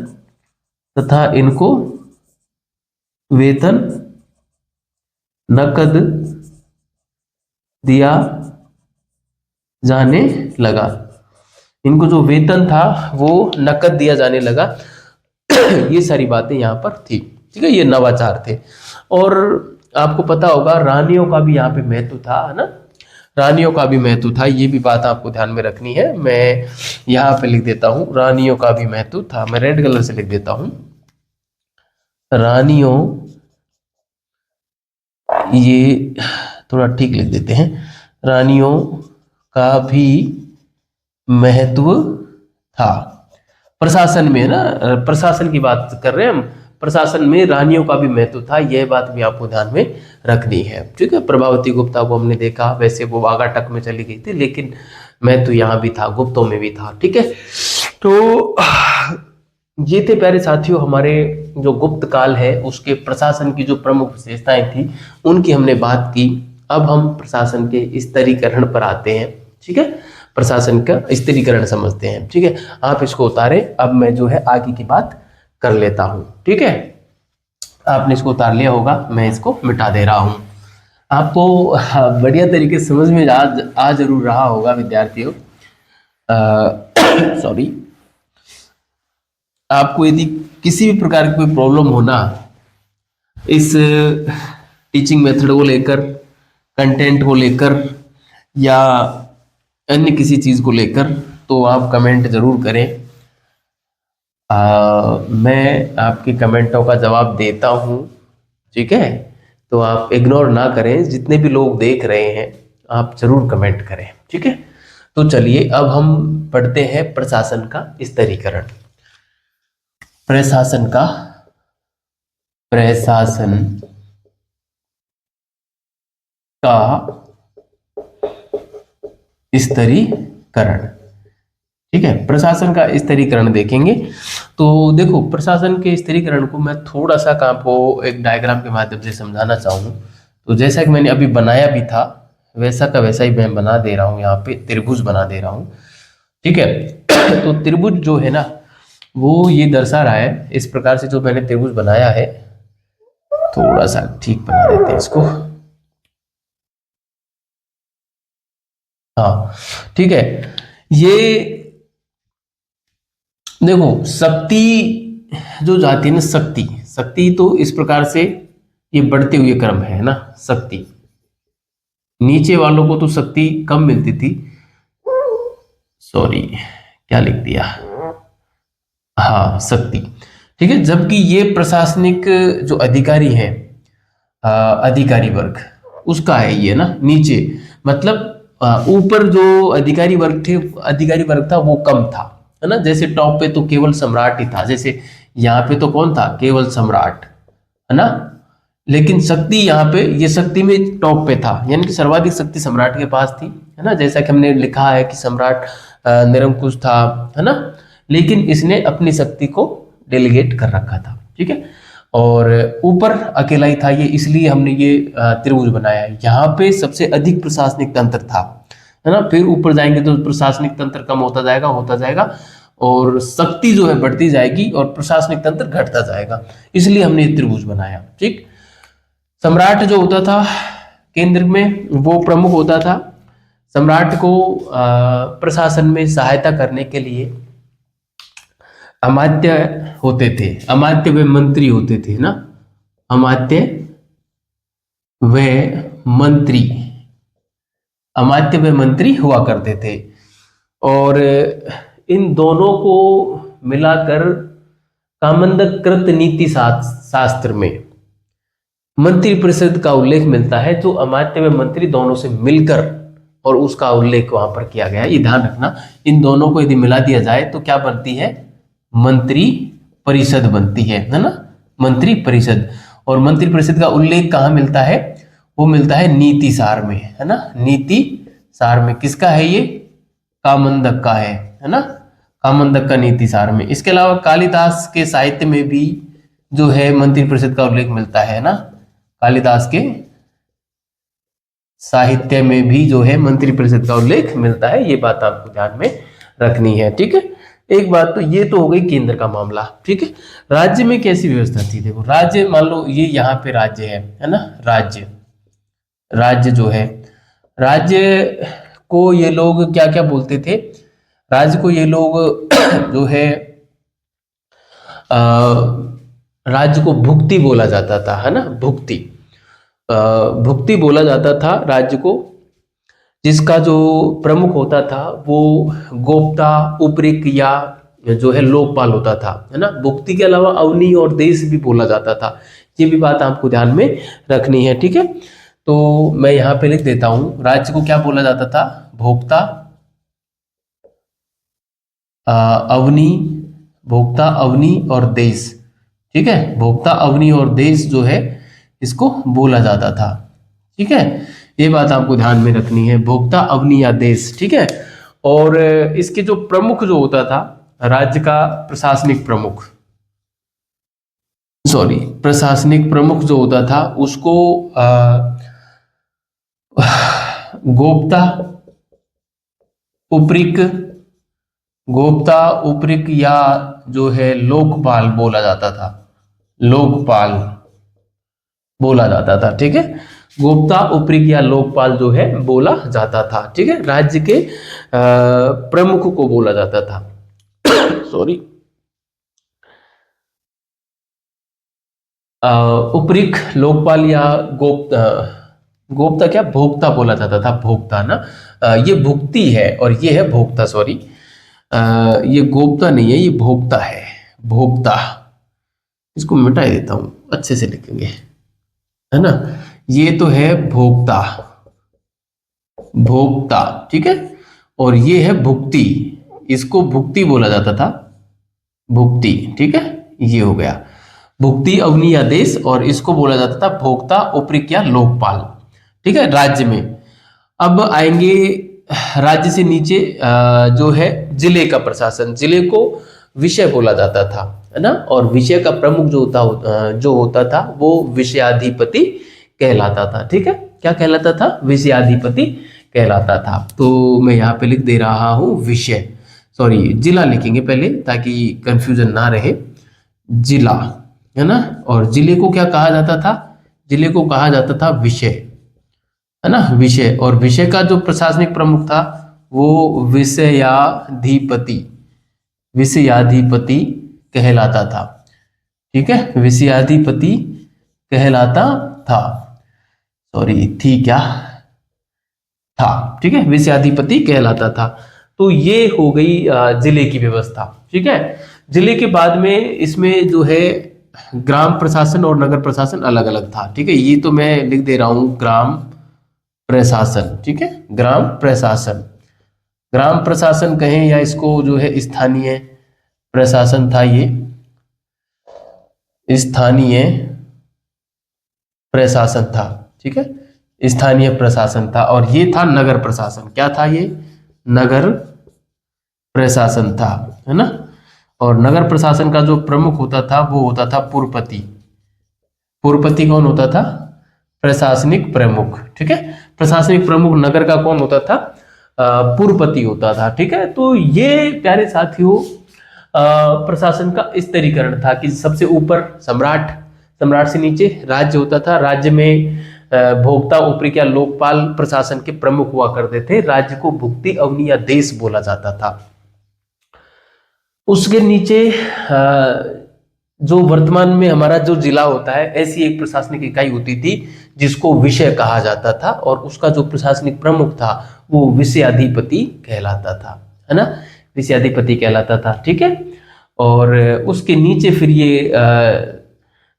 नकद दिया जाने लगा। इनको जो वेतन था वो नकद दिया जाने लगा। ये सारी बातें यहाँ पर थी, ठीक है, ये नवाचार थे। और आपको पता होगा रानियों का भी यहाँ पे महत्व था, है ना। रानियों का भी महत्व था, ये भी बात आपको ध्यान में रखनी है। मैं यहाँ पे लिख देता हूँ, रानियों का भी महत्व था। मैं रेड कलर से लिख देता हूँ, रानियों, ये थोड़ा ठीक लिख देते हैं, रानियों का भी महत्व था प्रशासन में, है ना। प्रशासन की बात कर रहे हैं हम, प्रशासन में रानियों का भी महत्व था, यह बात भी आपको ध्यान में रखनी है, ठीक है। प्रभावती गुप्ता को हमने देखा, वैसे वो वागाटक में चली गई थी, लेकिन महत्व यहाँ भी था, गुप्तों में भी था, ठीक है। तो ये थे प्यारे साथियों हमारे जो गुप्त काल है उसके प्रशासन की जो प्रमुख विशेषताएं थी उनकी हमने बात की। अब हम प्रशासन के स्तरीकरण पर आते हैं, ठीक है। प्रशासन का स्तरीकरण समझते हैं, ठीक है। आप इसको उतारें, अब मैं जो है आगे की बात कर लेता हूं, ठीक है। आपने इसको उतार लिया होगा, मैं इसको मिटा दे रहा हूं। आपको बढ़िया तरीके से समझ में आ जरूर रहा होगा विद्यार्थियों। सॉरी, आपको यदि किसी भी प्रकार की कोई प्रॉब्लम हो ना इस टीचिंग मेथड को लेकर, कंटेंट को लेकर या अन्य किसी चीज को लेकर, तो आप कमेंट जरूर करें। मैं आपके कमेंटों का जवाब देता हूं, ठीक है। तो आप इग्नोर ना करें, जितने भी लोग देख रहे हैं आप जरूर कमेंट करें, ठीक है। तो चलिए अब हम पढ़ते हैं प्रशासन का स्तरीकरण। प्रशासन का स्तरीकरण, ठीक है। प्रशासन का स्तरीकरण देखेंगे तो देखो, प्रशासन के स्तरीकरण को मैं थोड़ा सा आपको एक डायग्राम के माध्यम से समझाना चाहूँ। तो जैसा कि मैंने अभी बनाया भी था वैसा का वैसा ही मैं बना दे रहा हूँ, यहाँ पे त्रिभुज बना दे रहा हूँ, ठीक है। तो त्रिभुज जो है ना वो ये दर्शा रहा है, इस प्रकार से जो मैंने त्रिभुज बनाया है, थोड़ा सा ठीक बना देते हैं इसको, हाँ ठीक है। ये देखो, शक्ति जो जाती है ना, शक्ति तो इस प्रकार से ये बढ़ते हुए क्रम है ना। शक्ति, नीचे वालों को तो शक्ति कम मिलती थी, सॉरी क्या लिख दिया, हाँ शक्ति, ठीक है। जबकि ये प्रशासनिक जो अधिकारी है, अधिकारी वर्ग उसका है ये ना नीचे, मतलब ऊपर जो अधिकारी वर्ग था वो कम था, है ना। जैसे टॉप पे तो केवल सम्राट ही था, जैसे यहाँ पे तो कौन था, केवल सम्राट, है ना। लेकिन शक्ति यहाँ पे, ये शक्ति में टॉप पे था, यानी कि सर्वाधिक शक्ति सम्राट के पास थी, है ना। जैसा कि हमने लिखा है कि सम्राट निरंकुश था, है ना। लेकिन इसने अपनी शक्ति को डेलीगेट कर रखा था, ठीक है। और ऊपर अकेला ही था ये, इसलिए हमने ये त्रिभुज बनाया है। यहाँ पे सबसे अधिक प्रशासनिक तंत्र था, है ना। फिर ऊपर जाएंगे तो प्रशासनिक तंत्र कम होता जाएगा और शक्ति जो है बढ़ती जाएगी और प्रशासनिक तंत्र घटता जाएगा, इसलिए हमने ये त्रिभुज बनाया, ठीक। सम्राट जो होता था केंद्र में, वो प्रमुख होता था। सम्राट को प्रशासन में सहायता करने के लिए अमात्य होते थे, अमात्य व मंत्री होते थे ना, अमात्य व मंत्री, अमात्य व मंत्री हुआ करते थे। और इन दोनों को मिलाकर कामंडकृत नीति शास्त्र में मंत्री परिषद का उल्लेख मिलता है, जो अमात्य व मंत्री दोनों से मिलकर, और उसका उल्लेख वहां पर किया गया है। ये ध्यान रखना, इन दोनों को यदि मिला दिया जाए तो क्या बनती है, मंत्री परिषद बनती है ना, मंत्री परिषद। और मंत्री परिषद का उल्लेख कहाँ मिलता है, वो मिलता है नीति सार में, है ना। नीति सार में किसका है ये, कामंडक का है ना, कामंडक का नीति सार में। इसके अलावा कालिदास के साहित्य में भी जो है मंत्री परिषद का उल्लेख मिलता है ना, कालिदास के साहित्य में भी जो है मंत्री परिषद का उल्लेख मिलता है। ये बात आपको ध्यान में रखनी है, ठीक है। एक बात तो ये तो हो गई केंद्र का मामला, ठीक है। राज्य में कैसी व्यवस्था थी, देखो राज्य, मान लो ये यहाँ पे राज्य है ना, राज्य, राज्य जो है, राज्य को ये लोग क्या क्या बोलते थे, राज्य को ये लोग जो है राज्य को भुक्ति बोला जाता था, है ना, भुक्ति, भुक्ति बोला जाता था राज्य को, जिसका जो प्रमुख होता था वो गोप्ता, उपरिक या जो है लोकपाल होता था, है ना। भुक्ति के अलावा अवनी और देश भी बोला जाता था, ये भी बात आपको ध्यान में रखनी है, ठीक है। तो मैं यहाँ पे लिख देता हूं, राज्य को क्या बोला जाता था, भोक्ता, अवनी, भोक्ता, अवनी और देश, ठीक है। भोक्ता, अवनी और देश जो है इसको बोला जाता था, ठीक है। ये बात आपको ध्यान में रखनी है, भोक्ता, अवनी या देश, ठीक है। और इसके जो प्रमुख जो होता था, राज्य का प्रशासनिक प्रमुख, सॉरी प्रशासनिक प्रमुख जो होता था उसको गोप्ता, उपरिक, गोप्ता, उपरिक या जो है लोकपाल बोला जाता था, लोकपाल बोला जाता था, ठीक है। गोप्ता, उपरिक या लोकपाल जो है बोला जाता था, ठीक है। राज्य के प्रमुख को बोला जाता था सॉरी, उपरिक, लोकपाल या गोप्ता, गोप्ता क्या, भोक्ता बोला जाता था, भोक्ता ना, ये भुक्ति है और ये है भोक्ता, सॉरी ये गोप्ता नहीं है, ये भोक्ता है, भोक्ता। इसको मिटा देता हूं, अच्छे से लिखेंगे, है ना। ये तो है भोक्ता, भोक्ता, ठीक है। और ये है भुक्ति, इसको भुक्ति बोला जाता था, भुक्ति, ठीक है। ये हो गया भुक्ति, अवनी या देश, और इसको बोला जाता था भोक्ता, उपरिक या लोकपाल, ठीक है, राज्य में। अब आएंगे राज्य से नीचे जो है जिले का प्रशासन, जिले को विषय बोला जाता था, है ना। और विषय का प्रमुख जो होता था वो विषयाधिपति कहलाता था, ठीक है। क्या कहलाता था, विषयाधिपति कहलाता था। तो मैं यहाँ पे लिख दे रहा हूँ विषय, सॉरी जिला लिखेंगे पहले ताकि कंफ्यूजन ना रहे, जिला, है ना। और जिले को क्या कहा जाता था, जिले को कहा जाता था विषय, है ना, विषय। और विषय का जो प्रशासनिक प्रमुख था वो विषयाधिपति, विषयाधिपति कहलाता था, ठीक है, विषयाधिपति कहलाता था, सॉरी थी क्या, था, ठीक है, विषयाधिपति कहलाता था। तो ये हो गई जिले की व्यवस्था। ठीक है, जिले के बाद में इसमें जो है ग्राम प्रशासन और नगर प्रशासन अलग अलग था। ठीक है, ये तो मैं लिख दे रहा हूं ग्राम प्रशासन। ठीक है, ग्राम प्रशासन, ग्राम प्रशासन कहें या इसको जो है स्थानीय प्रशासन था, ये स्थानीय प्रशासन था। ठीक है, स्थानीय प्रशासन था। और ये था नगर प्रशासन। क्या था ये? नगर प्रशासन था, है ना। और नगर प्रशासन का जो प्रमुख होता था वो होता था पुरपति। पुरपति कौन होता था? प्रशासनिक प्रमुख। ठीक है, प्रशासनिक प्रमुख नगर का कौन होता था? पुरपति होता था। ठीक है, तो ये प्यारे साथियों प्रशासन का स्तरीकरण था कि सबसे ऊपर सम्राट, सम्राट से नीचे राज्य होता था। राज्य में भोक्ता, उपरी या लोकपाल प्रशासन के प्रमुख हुआ करते थे। राज्य को भुक्ति, अवनि या देश बोला जाता था। उसके नीचे जो वर्तमान में हमारा जो जिला होता है, ऐसी एक प्रशासनिक इकाई होती थी जिसको विषय कहा जाता था, और उसका जो प्रशासनिक प्रमुख था वो विषयाधिपति कहलाता था, है ना, विषयाधिपति कहलाता था। ठीक है, और उसके नीचे फिर ये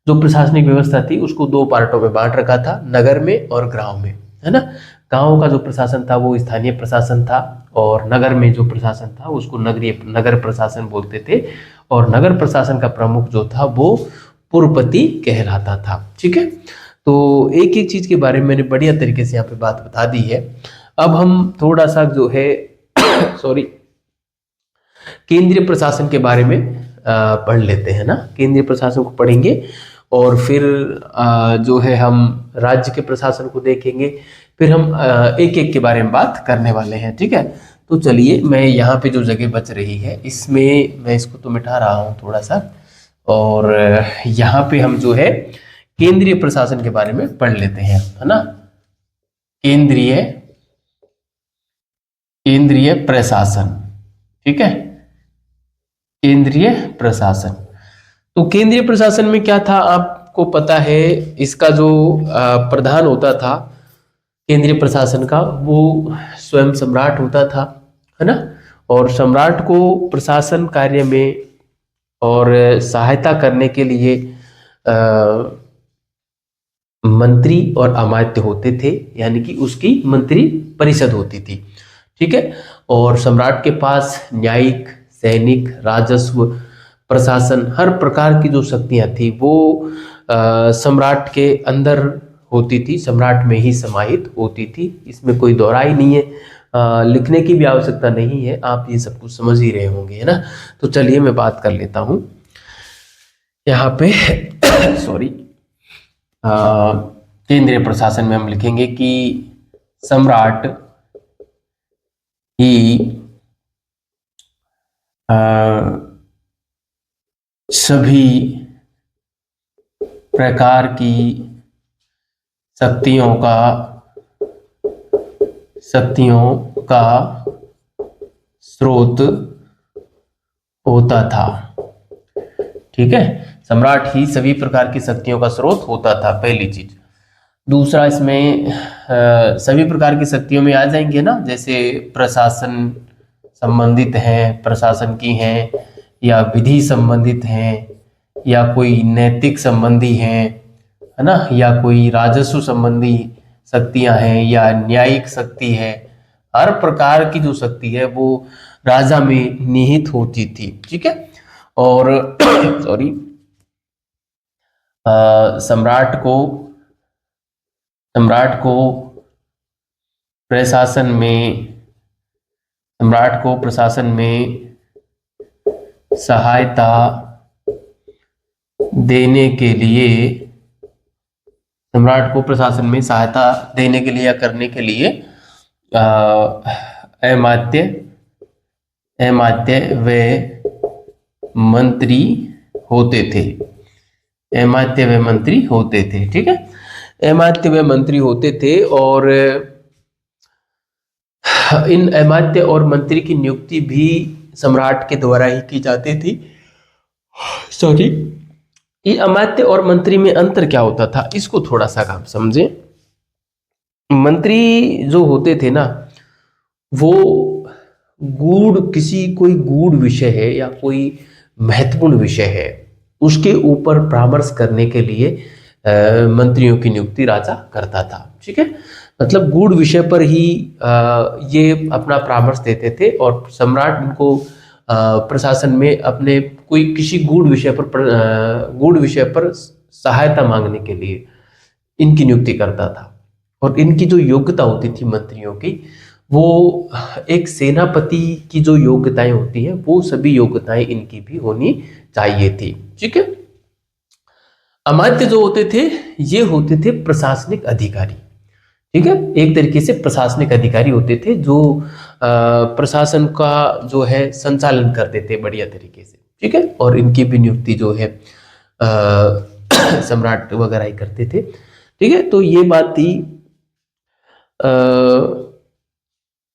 जो प्रशासनिक व्यवस्था थी उसको दो पार्टों में बांट रखा था, नगर में और गांव में, है ना। गांव का जो प्रशासन था वो स्थानीय प्रशासन था, और नगर में जो प्रशासन था उसको नगर प्रशासन बोलते थे। और नगर प्रशासन का प्रमुख जो था वो पुरपति कहलाता था। ठीक है, तो एक एक चीज के बारे में मैंने बढ़िया तरीके से यहाँ पे बात बता दी है। अब हम थोड़ा सा जो है सॉरी केंद्रीय प्रशासन के बारे में पढ़ लेते हैं ना। केंद्रीय प्रशासन को पढ़ेंगे और फिर जो है हम राज्य के प्रशासन को देखेंगे, फिर हम एक एक के बारे में बात करने वाले हैं। ठीक है, तो चलिए मैं यहाँ पे जो जगह बच रही है इसमें मैं इसको तो मिटा रहा हूँ थोड़ा सा, और यहाँ पे हम जो है केंद्रीय प्रशासन के बारे में पढ़ लेते हैं, है ना। केंद्रीय प्रशासन। ठीक है, केंद्रीय प्रशासन। तो केंद्रीय प्रशासन में क्या था आपको पता है, इसका जो प्रधान होता था केंद्रीय प्रशासन का वो स्वयं सम्राट होता था, है ना। और सम्राट को प्रशासन कार्य में और सहायता करने के लिए मंत्री और अमात्य होते थे, यानी कि उसकी मंत्री परिषद होती थी। ठीक है, और सम्राट के पास न्यायिक, सैनिक, राजस्व, प्रशासन, हर प्रकार की जो शक्तियां थी वो सम्राट के अंदर होती थी, सम्राट में ही समाहित होती थी। इसमें कोई दोहराई नहीं है, लिखने की भी आवश्यकता नहीं है, आप ये सब कुछ समझ ही रहे होंगे, है ना। तो चलिए मैं बात कर लेता हूं यहाँ पे सॉरी केंद्रीय प्रशासन में हम लिखेंगे कि सम्राट ही सभी प्रकार की शक्तियों का स्रोत होता था। ठीक है, सम्राट ही सभी प्रकार की शक्तियों का स्रोत होता था, पहली चीज। दूसरा, इसमें सभी प्रकार की शक्तियों में आ जाएंगे ना, जैसे प्रशासन संबंधित हैं, प्रशासन की हैं, या विधि संबंधित हैं, या कोई नैतिक संबंधी हैं, है ना, या कोई राजस्व संबंधी शक्तियां हैं, या न्यायिक शक्ति है। हर प्रकार की जो शक्ति है वो राजा में निहित होती थी। ठीक है, और सॉरी सम्राट को प्रशासन में सहायता देने के लिए, सम्राट को प्रशासन में सहायता देने के लिए या करने के लिए अमात्य व मंत्री होते थे। अमात्य व मंत्री होते थे। ठीक है, अमात्य व मंत्री होते थे, और इन अमात्य और मंत्री की नियुक्ति भी सम्राट के द्वारा ही की जाती थी। सॉरी, ये अमात्य और मंत्री में अंतर क्या होता था, इसको थोड़ा सा आप समझें। मंत्री जो होते थे ना, वो कोई गूढ़ विषय है या कोई महत्वपूर्ण विषय है, उसके ऊपर परामर्श करने के लिए मंत्रियों की नियुक्ति राजा करता था। ठीक है, मतलब गूढ़ विषय पर ही ये अपना परामर्श देते थे और सम्राट उनको प्रशासन में अपने कोई किसी गूढ़ विषय पर सहायता मांगने के लिए इनकी नियुक्ति करता था। और इनकी जो योग्यता होती थी मंत्रियों की, वो एक सेनापति की जो योग्यताएं होती हैं वो सभी योग्यताएं इनकी भी होनी चाहिए थी। ठीक है, अमात्य जो होते थे ये होते थे प्रशासनिक अधिकारी। ठीक है, एक तरीके से प्रशासनिक अधिकारी होते थे जो प्रशासन का जो है संचालन करते थे बढ़िया तरीके से। ठीक है, और इनकी भी नियुक्ति जो है सम्राट वगैरह ही करते थे। ठीक है, तो ये बात थी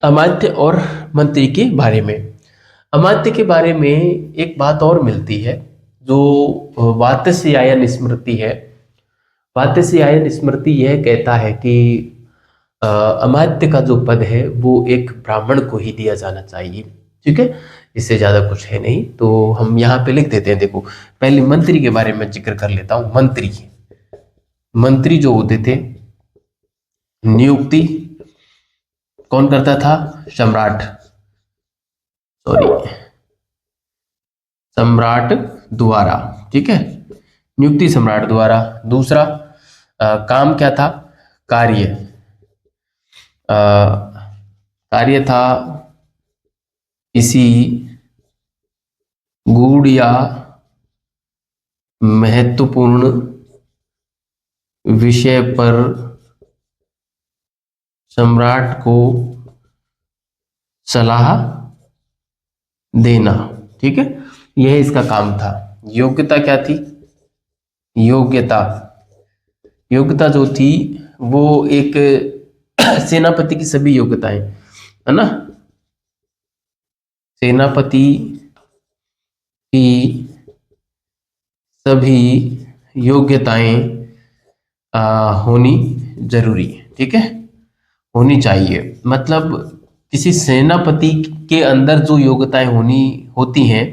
अमात्य और मंत्री के बारे में। अमात्य के बारे में एक बात और मिलती है जो वात्स्यायन स्मृति है। वात्स्यायन स्मृति यह कहता है कि अमात्य का जो पद है वो एक ब्राह्मण को ही दिया जाना चाहिए। ठीक है, इससे ज्यादा कुछ है नहीं, तो हम यहाँ पे लिख देते हैं। देखो, पहले मंत्री के बारे में जिक्र कर लेता हूं। मंत्री जो होते थे, नियुक्ति कौन करता था? सम्राट द्वारा। ठीक है, नियुक्ति सम्राट द्वारा। दूसरा काम क्या था? कार्य था किसी गूढ़ या महत्वपूर्ण विषय पर सम्राट को सलाह देना। ठीक है, यह इसका काम था। योग्यता क्या थी? योग्यता जो थी वो एक सेनापति की सभी योग्यताएं, है ना, सेनापति की सभी योग्यताएं होनी जरूरी है। ठीक है, होनी चाहिए। मतलब किसी सेनापति के अंदर जो योग्यताएं होती हैं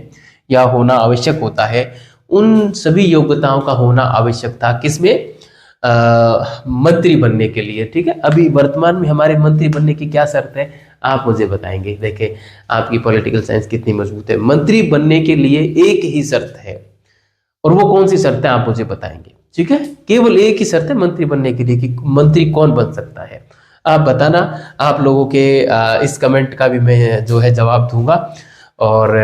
या होना आवश्यक होता है, उन सभी योग्यताओं का होना आवश्यक था। किसमें? मंत्री बनने के लिए। ठीक है, अभी वर्तमान में हमारे मंत्री बनने की क्या शर्त है, आप मुझे बताएंगे। देखें, आपकी पॉलिटिकल साइंस कितनी मजबूत है। मंत्री बनने के लिए एक ही शर्त है, और वो कौन सी शर्त है आप मुझे बताएंगे। ठीक है, केवल एक ही शर्त है मंत्री बनने के लिए कि मंत्री कौन बन सकता है। आप बताना। आप लोगों के इस कमेंट का भी मैं जो है जवाब दूंगा, और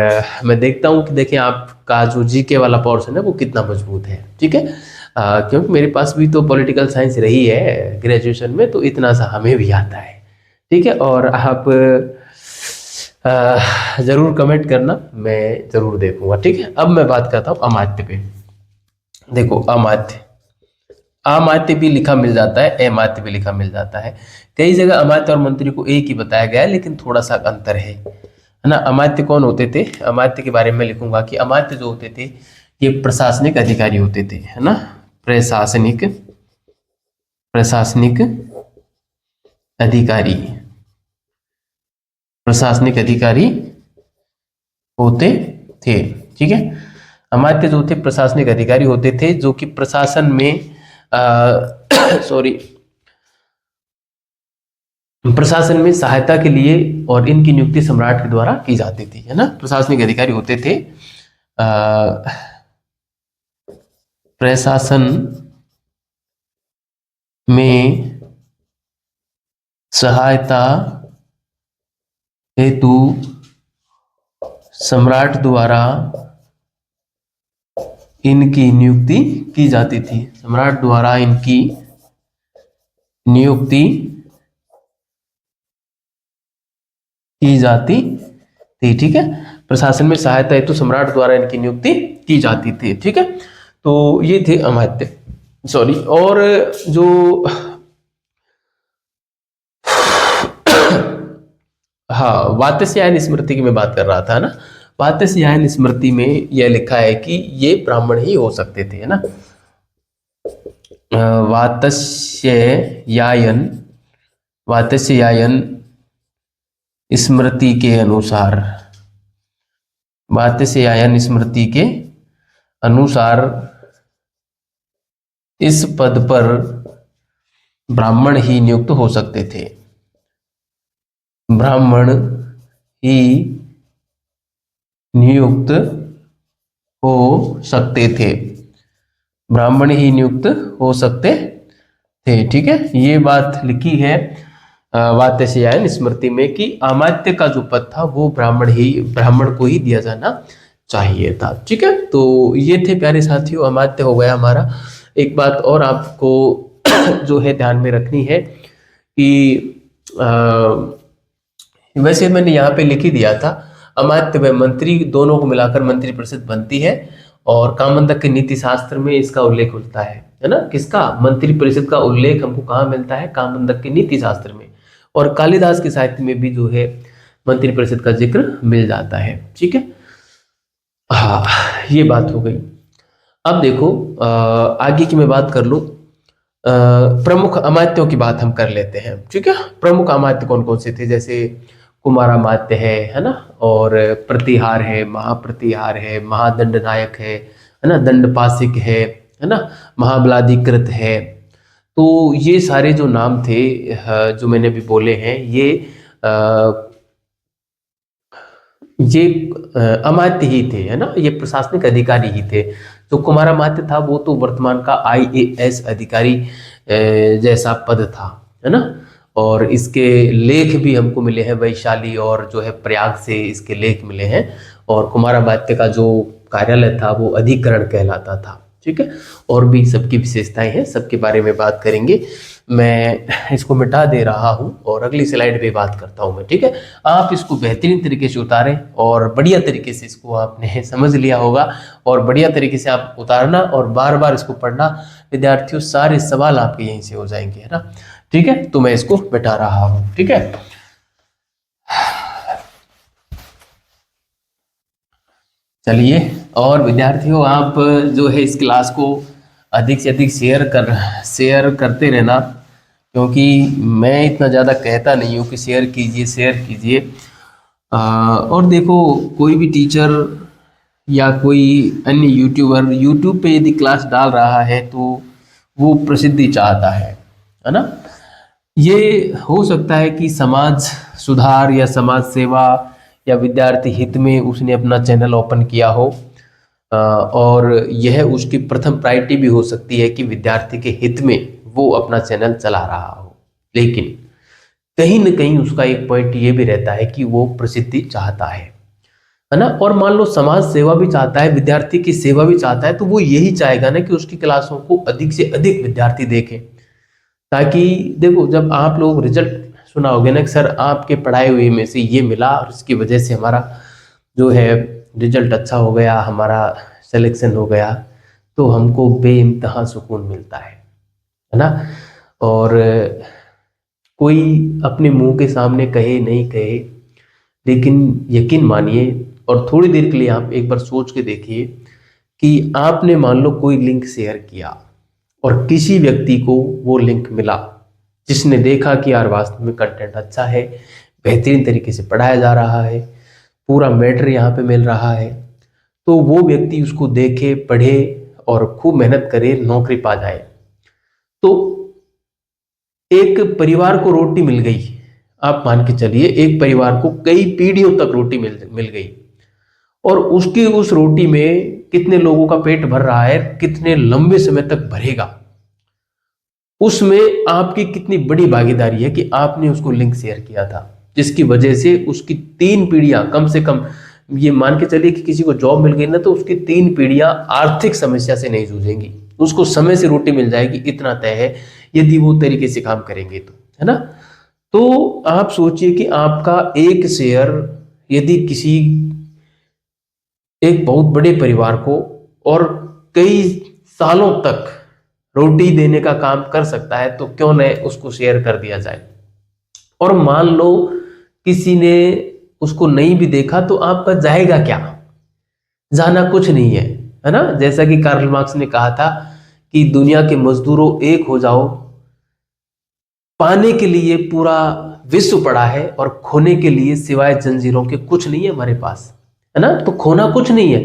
मैं देखता हूं कि देखें आपका जो जीके वाला पोर्शन है वो कितना मजबूत है। ठीक है, क्योंकि मेरे पास भी तो पॉलिटिकल साइंस रही है ग्रेजुएशन में, तो इतना सा हमें भी आता है। ठीक है, और आप जरूर कमेंट करना, मैं जरूर देखूंगा। ठीक है, अब मैं बात करता हूँ अमात्य पे। देखो, अमात्य भी लिखा मिल जाता है, अमात्य भी लिखा मिल जाता है। कई जगह अमात्य और मंत्री को एक ही बताया गया है, लेकिन थोड़ा सा अंतर है ना। अमात्य कौन होते थे? अमात्य के बारे में लिखूंगा कि अमात्य जो होते थे ये प्रशासनिक अधिकारी होते थे, है ना। प्रशासनिक अधिकारी प्रशासनिक अधिकारी होते थे। ठीक है, अमात्य जो थे प्रशासनिक अधिकारी होते थे, जो कि प्रशासन में प्रशासन में सहायता के लिए, और इनकी नियुक्ति सम्राट के द्वारा की जाती थी, है ना। प्रशासनिक अधिकारी होते थे प्रशासन में सहायता हेतु सम्राट द्वारा इनकी नियुक्ति की जाती थी। सम्राट द्वारा इनकी नियुक्ति की जाती थी। ठीक है, प्रशासन में सहायता हेतु सम्राट द्वारा इनकी नियुक्ति की जाती थी। ठीक है, तो ये थे अमात्य। और जो हाँ, वात्स्यायन स्मृति की मैं बात कर रहा था ना। वात्स्यायन स्मृति में यह लिखा है कि ये ब्राह्मण ही हो सकते थे, है ना। वात्स्यायन स्मृति के अनुसार, वात्स्यायन स्मृति के अनुसार इस पद पर ब्राह्मण ही नियुक्त हो सकते थे। ब्राह्मण ही नियुक्त हो सकते थे। ब्राह्मण ही नियुक्त हो सकते थे। ठीक है, ये बात लिखी है वात्स्यायन स्मृति में कि अमात्य का जो पद था वो ब्राह्मण को ही दिया जाना चाहिए था। ठीक है, तो ये थे प्यारे साथियों, अमात्य हो गया हमारा। एक बात और आपको जो है ध्यान में रखनी है कि वैसे मैंने यहाँ पे लिख ही दिया था, अमात्य व मंत्री दोनों को मिलाकर मंत्री परिषद बनती है और कामंदक के नीति शास्त्र में इसका उल्लेख होता है ना। किसका? मंत्री परिषद का उल्लेख हमको कहाँ मिलता है? कामंदक के नीति शास्त्र में। और कालिदास के साहित्य में भी जो है मंत्री परिषद का जिक्र मिल जाता है। ठीक है, हाँ, ये बात हो गई। अब देखो आगे की मैं बात कर लूँ, प्रमुख अमात्यों की बात हम कर लेते हैं। ठीक है, प्रमुख अमात्य कौन कौन से थे? जैसे कुमारामात्य है ना, और प्रतिहार है, महाप्रतिहार है, महादंड नायक है ना, दंडपासिक है ना, महाबलाधिकृत है। तो ये सारे जो नाम थे जो मैंने भी बोले हैं, ये अमात्य ही थे, है ना, ये प्रशासनिक अधिकारी ही थे। जो कुमारामात्य था वो तो वर्तमान का IAS अधिकारी जैसा पद था, है ना। और इसके लेख भी हमको मिले हैं वैशाली और जो है प्रयाग से इसके लेख मिले हैं। और कुमारामात्य का जो कार्यालय था वो अधिकरण कहलाता था। ठीक है, और भी सबकी विशेषताएं हैं, सबके बारे में बात करेंगे। मैं इसको मिटा दे रहा हूं और अगली स्लाइड पे बात करता हूं मैं। ठीक है, आप इसको बेहतरीन तरीके से उतारें और बढ़िया तरीके से इसको आपने समझ लिया होगा और बढ़िया तरीके से आप उतारना और बार बार इसको पढ़ना विद्यार्थियों, सारे सवाल आपके यहीं से हो जाएंगे, है ना। ठीक है, तो मैं इसको मिटा रहा हूं। ठीक है, चलिए, और विद्यार्थियों आप जो है इस क्लास को अधिक से अधिक शेयर करते रहना, क्योंकि मैं इतना ज़्यादा कहता नहीं हूँ कि शेयर कीजिए शेयर कीजिए। और देखो, कोई भी टीचर या कोई अन्य यूट्यूबर यूट्यूब पे यदि क्लास डाल रहा है तो वो प्रसिद्धि चाहता है ना। ये हो सकता है कि समाज सुधार या समाज सेवा या विद्यार्थी हित में उसने अपना चैनल ओपन किया हो, और यह उसकी प्रथम प्रायोरिटी भी हो सकती है कि विद्यार्थी के हित में वो अपना चैनल चला रहा हो। लेकिन कहीं न कहीं उसका एक पॉइंट ये भी रहता है कि वो प्रसिद्धि चाहता है ना। और मान लो समाज सेवा भी चाहता है, विद्यार्थी की सेवा भी चाहता है, तो वो यही चाहेगा ना कि उसकी क्लासों को अधिक से अधिक विद्यार्थी देखें। ताकि देखो, जब आप लोग रिजल्ट सुना होगे ना कि सर आपके पढ़ाए हुए में से ये मिला और इसकी वजह से हमारा जो है रिजल्ट अच्छा हो गया, हमारा सिलेक्शन हो गया, तो हमको बेइंतहा सुकून मिलता है ना। और कोई अपने मुंह के सामने कहे नहीं कहे, लेकिन यकीन मानिए और थोड़ी देर के लिए आप एक बार सोच के देखिए कि आपने मान लो कोई लिंक शेयर किया और किसी व्यक्ति को वो लिंक मिला जिसने देखा कि यार वास्तव में कंटेंट अच्छा है, बेहतरीन तरीके से पढ़ाया जा रहा है, पूरा मैटर यहाँ पे मिल रहा है, तो वो व्यक्ति उसको देखे, पढ़े और खूब मेहनत करे, नौकरी पा जाए। तो एक परिवार को रोटी मिल गई, आप मान के चलिए एक परिवार को कई पीढ़ियों तक रोटी मिल गई, और उसकी उस रोटी में कितने लोगों का पेट भर रहा है, कितने लंबे समय तक भरेगा, उसमें आपकी कितनी बड़ी भागीदारी है कि आपने उसको लिंक शेयर किया था, जिसकी वजह से उसकी 3 पीढ़ियां, कम से कम ये मान के चलिए कि किसी को जॉब मिल गई ना तो उसकी 3 पीढ़ियां आर्थिक समस्या से नहीं जूझेंगी, उसको समय से रोटी मिल जाएगी, इतना तय है, यदि वो तरीके से काम करेंगे तो, है ना। तो आप सोचिए कि आपका एक शेयर यदि किसी एक बहुत बड़े परिवार को और कई सालों तक रोटी देने का काम कर सकता है, तो क्यों न उसको शेयर कर दिया जाए। और मान लो किसी ने उसको नहीं भी देखा तो आपका जाएगा क्या? जाना कुछ नहीं है ना। जैसा कि कार्ल मार्क्स ने कहा था कि दुनिया के मजदूरों एक हो जाओ, पाने के लिए पूरा विश्व पड़ा है और खोने के लिए सिवाय जंजीरों के कुछ नहीं है हमारे पास, है ना। तो खोना कुछ नहीं है।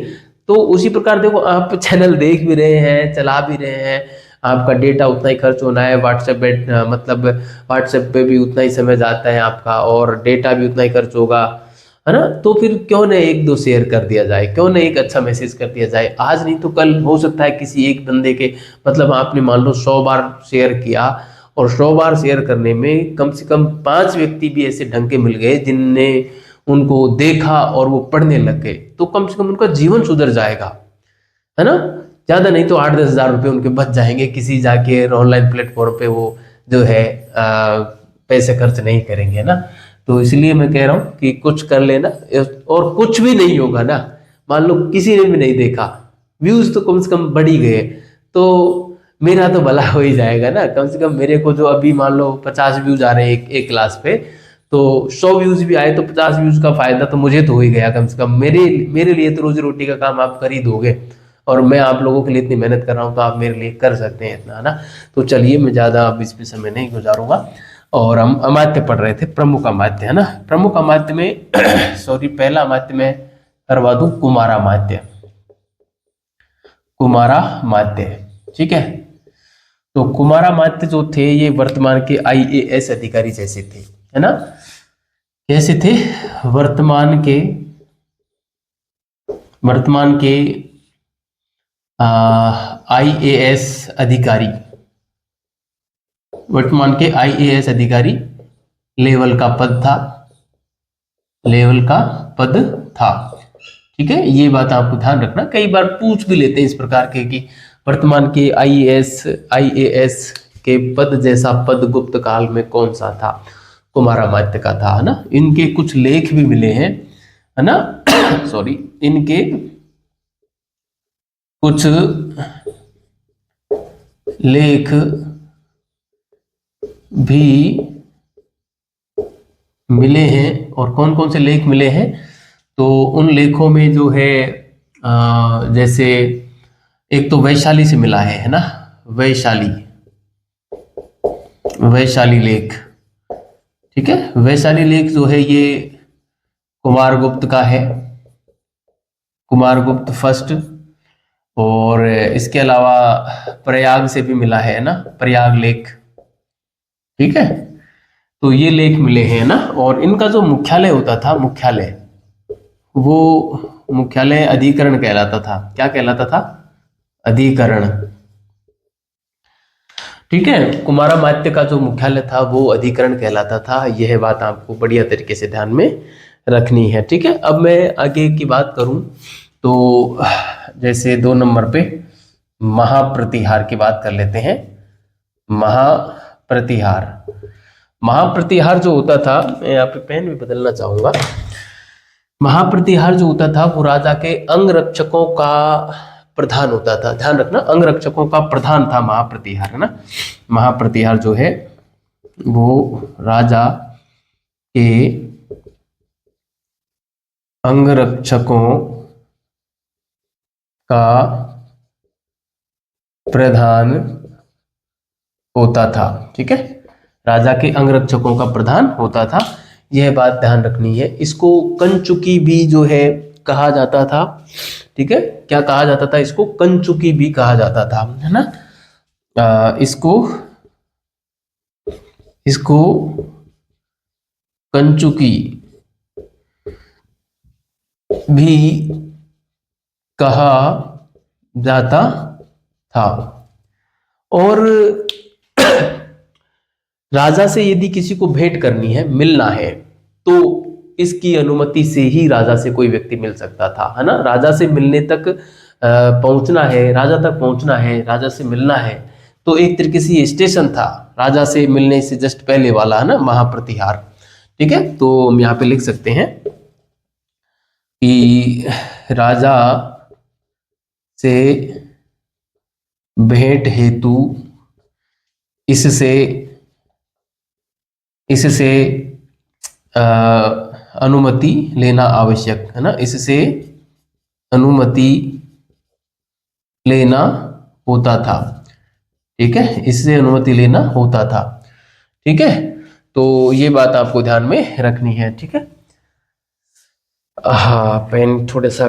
तो उसी प्रकार देखो, आप चैनल देख भी रहे हैं, चला भी रहे हैं, आपका डेटा उतना ही खर्च होना है, व्हाट्सएप पे मतलब व्हाट्सएप पे भी उतना ही समय जाता है आपका, और डेटा भी उतना ही खर्च होगा, है ना। तो फिर क्यों न एक दो शेयर कर दिया जाए, क्यों न एक अच्छा मैसेज कर दिया जाए। आज नहीं तो कल हो सकता है किसी एक बंदे के, मतलब आपने मान लो 100 बार शेयर किया, और 100 बार शेयर करने में कम से कम 5 व्यक्ति भी ऐसे ढंग के मिल गए जिनने उनको देखा और वो पढ़ने लग गए, तो कम से कम उनका जीवन सुधर जाएगा, है ना। ज्यादा नहीं तो 8-10 हज़ार रुपये उनके बच जाएंगे, किसी जाके ऑनलाइन प्लेटफॉर्म पे वो जो है पैसे खर्च नहीं करेंगे, है ना। तो इसलिए मैं कह रहा हूँ कि कुछ कर लेना, और कुछ भी नहीं होगा ना, मान लो किसी ने भी नहीं देखा, व्यूज तो कम से कम बढ़ ही गए, तो मेरा तो भला हो ही जाएगा ना। कम से कम मेरे को जो अभी मान लो 50 व्यूज आ रहे हैं एक क्लास पे, तो 100 व्यूज भी आए तो 50 व्यूज का फायदा तो मुझे तो हो ही गया। कम से कम मेरे मेरे लिए तो रोजी रोटी का काम आप कर ही दोगे, और मैं आप लोगों के लिए इतनी मेहनत कर रहा हूँ तो आप मेरे लिए कर सकते हैं इतना, है ना। तो चलिए, मैं ज़्यादा अब इस पे समय नहीं गुजारूंगा। और हम अमात्य पढ़ रहे थे, प्रमुख अमात्य, है ना। प्रमुख अमात्य में सॉरी, पहला अमात्य में करवा दूं कुमारामात्य, कुमारामात्य, ठीक है। तो कुमारामात्य जो थे ये वर्तमान के आईएएस अधिकारी जैसे थे, है ना। कैसे थे? वर्तमान के आईएएस अधिकारी, वर्तमान के आईएएस अधिकारी लेवल का पद था, लेवल का पद था, ठीक है। ये बात आपको ध्यान रखना, कई बार पूछ भी लेते हैं इस प्रकार के कि वर्तमान के आईएएस के पद जैसा पद गुप्त काल में कौन सा था? कुमारामात्य का था, है ना। इनके कुछ लेख भी मिले हैं, है ना सॉरी, इनके कुछ लेख भी मिले हैं। और कौन कौन से लेख मिले हैं? तो उन लेखों में जो है जैसे एक तो वैशाली से मिला है ना, वैशाली, वैशाली लेख, ठीक है। वैशाली लेख जो है ये कुमारगुप्त का है, कुमारगुप्त फर्स्ट। और इसके अलावा प्रयाग से भी मिला है ना, प्रयाग लेख, ठीक है। तो ये लेख मिले हैं ना। और इनका जो मुख्यालय होता था, मुख्यालय, वो मुख्यालय अधिकरण कहलाता था। क्या कहलाता था? अधिकरण, ठीक है। कुमारामात्य का जो मुख्यालय था वो अधिकरण कहलाता था। यह बात आपको बढ़िया तरीके से ध्यान में रखनी है, ठीक है। अब मैं आगे की बात करूं तो जैसे 2 नंबर पे महाप्रतिहार की बात कर लेते हैं। महाप्रतिहार, महाप्रतिहार जो होता था, मैं यहाँ पे पेन भी बदलना चाहूंगा। महाप्रतिहार जो होता था वो राजा के अंगरक्षकों का प्रधान होता था। ध्यान रखना, अंगरक्षकों का प्रधान था महाप्रतिहार, है ना। महाप्रतिहार जो है वो राजा के अंगरक्षकों का प्रधान होता था, ठीक है। राजा के अंगरक्षकों का प्रधान होता था, यह बात ध्यान रखनी है। इसको कंचुकी भी जो है कहा जाता था, ठीक है। क्या कहा जाता था? इसको कंचुकी भी कहा जाता था, है ना। इसको कंचुकी भी कहा जाता था। और राजा से यदि किसी को भेंट करनी है, मिलना है, तो इसकी अनुमति से ही राजा से कोई व्यक्ति मिल सकता था, है ना। राजा से मिलने तक पहुंचना है, राजा तक पहुंचना है, राजा से मिलना है, तो एक तरीके से ये स्टेशन था राजा से मिलने से जस्ट पहले वाला, है ना, महाप्रतिहार, ठीक है। तो हम यहाँ पे लिख सकते हैं कि राजा से भेंट हेतु इससे अनुमति लेना आवश्यक, है ना। इससे अनुमति लेना होता था, ठीक है। इससे अनुमति लेना होता था, ठीक है, तो ये बात आपको ध्यान में रखनी है। ठीक है, हाँ पेन थोड़ा सा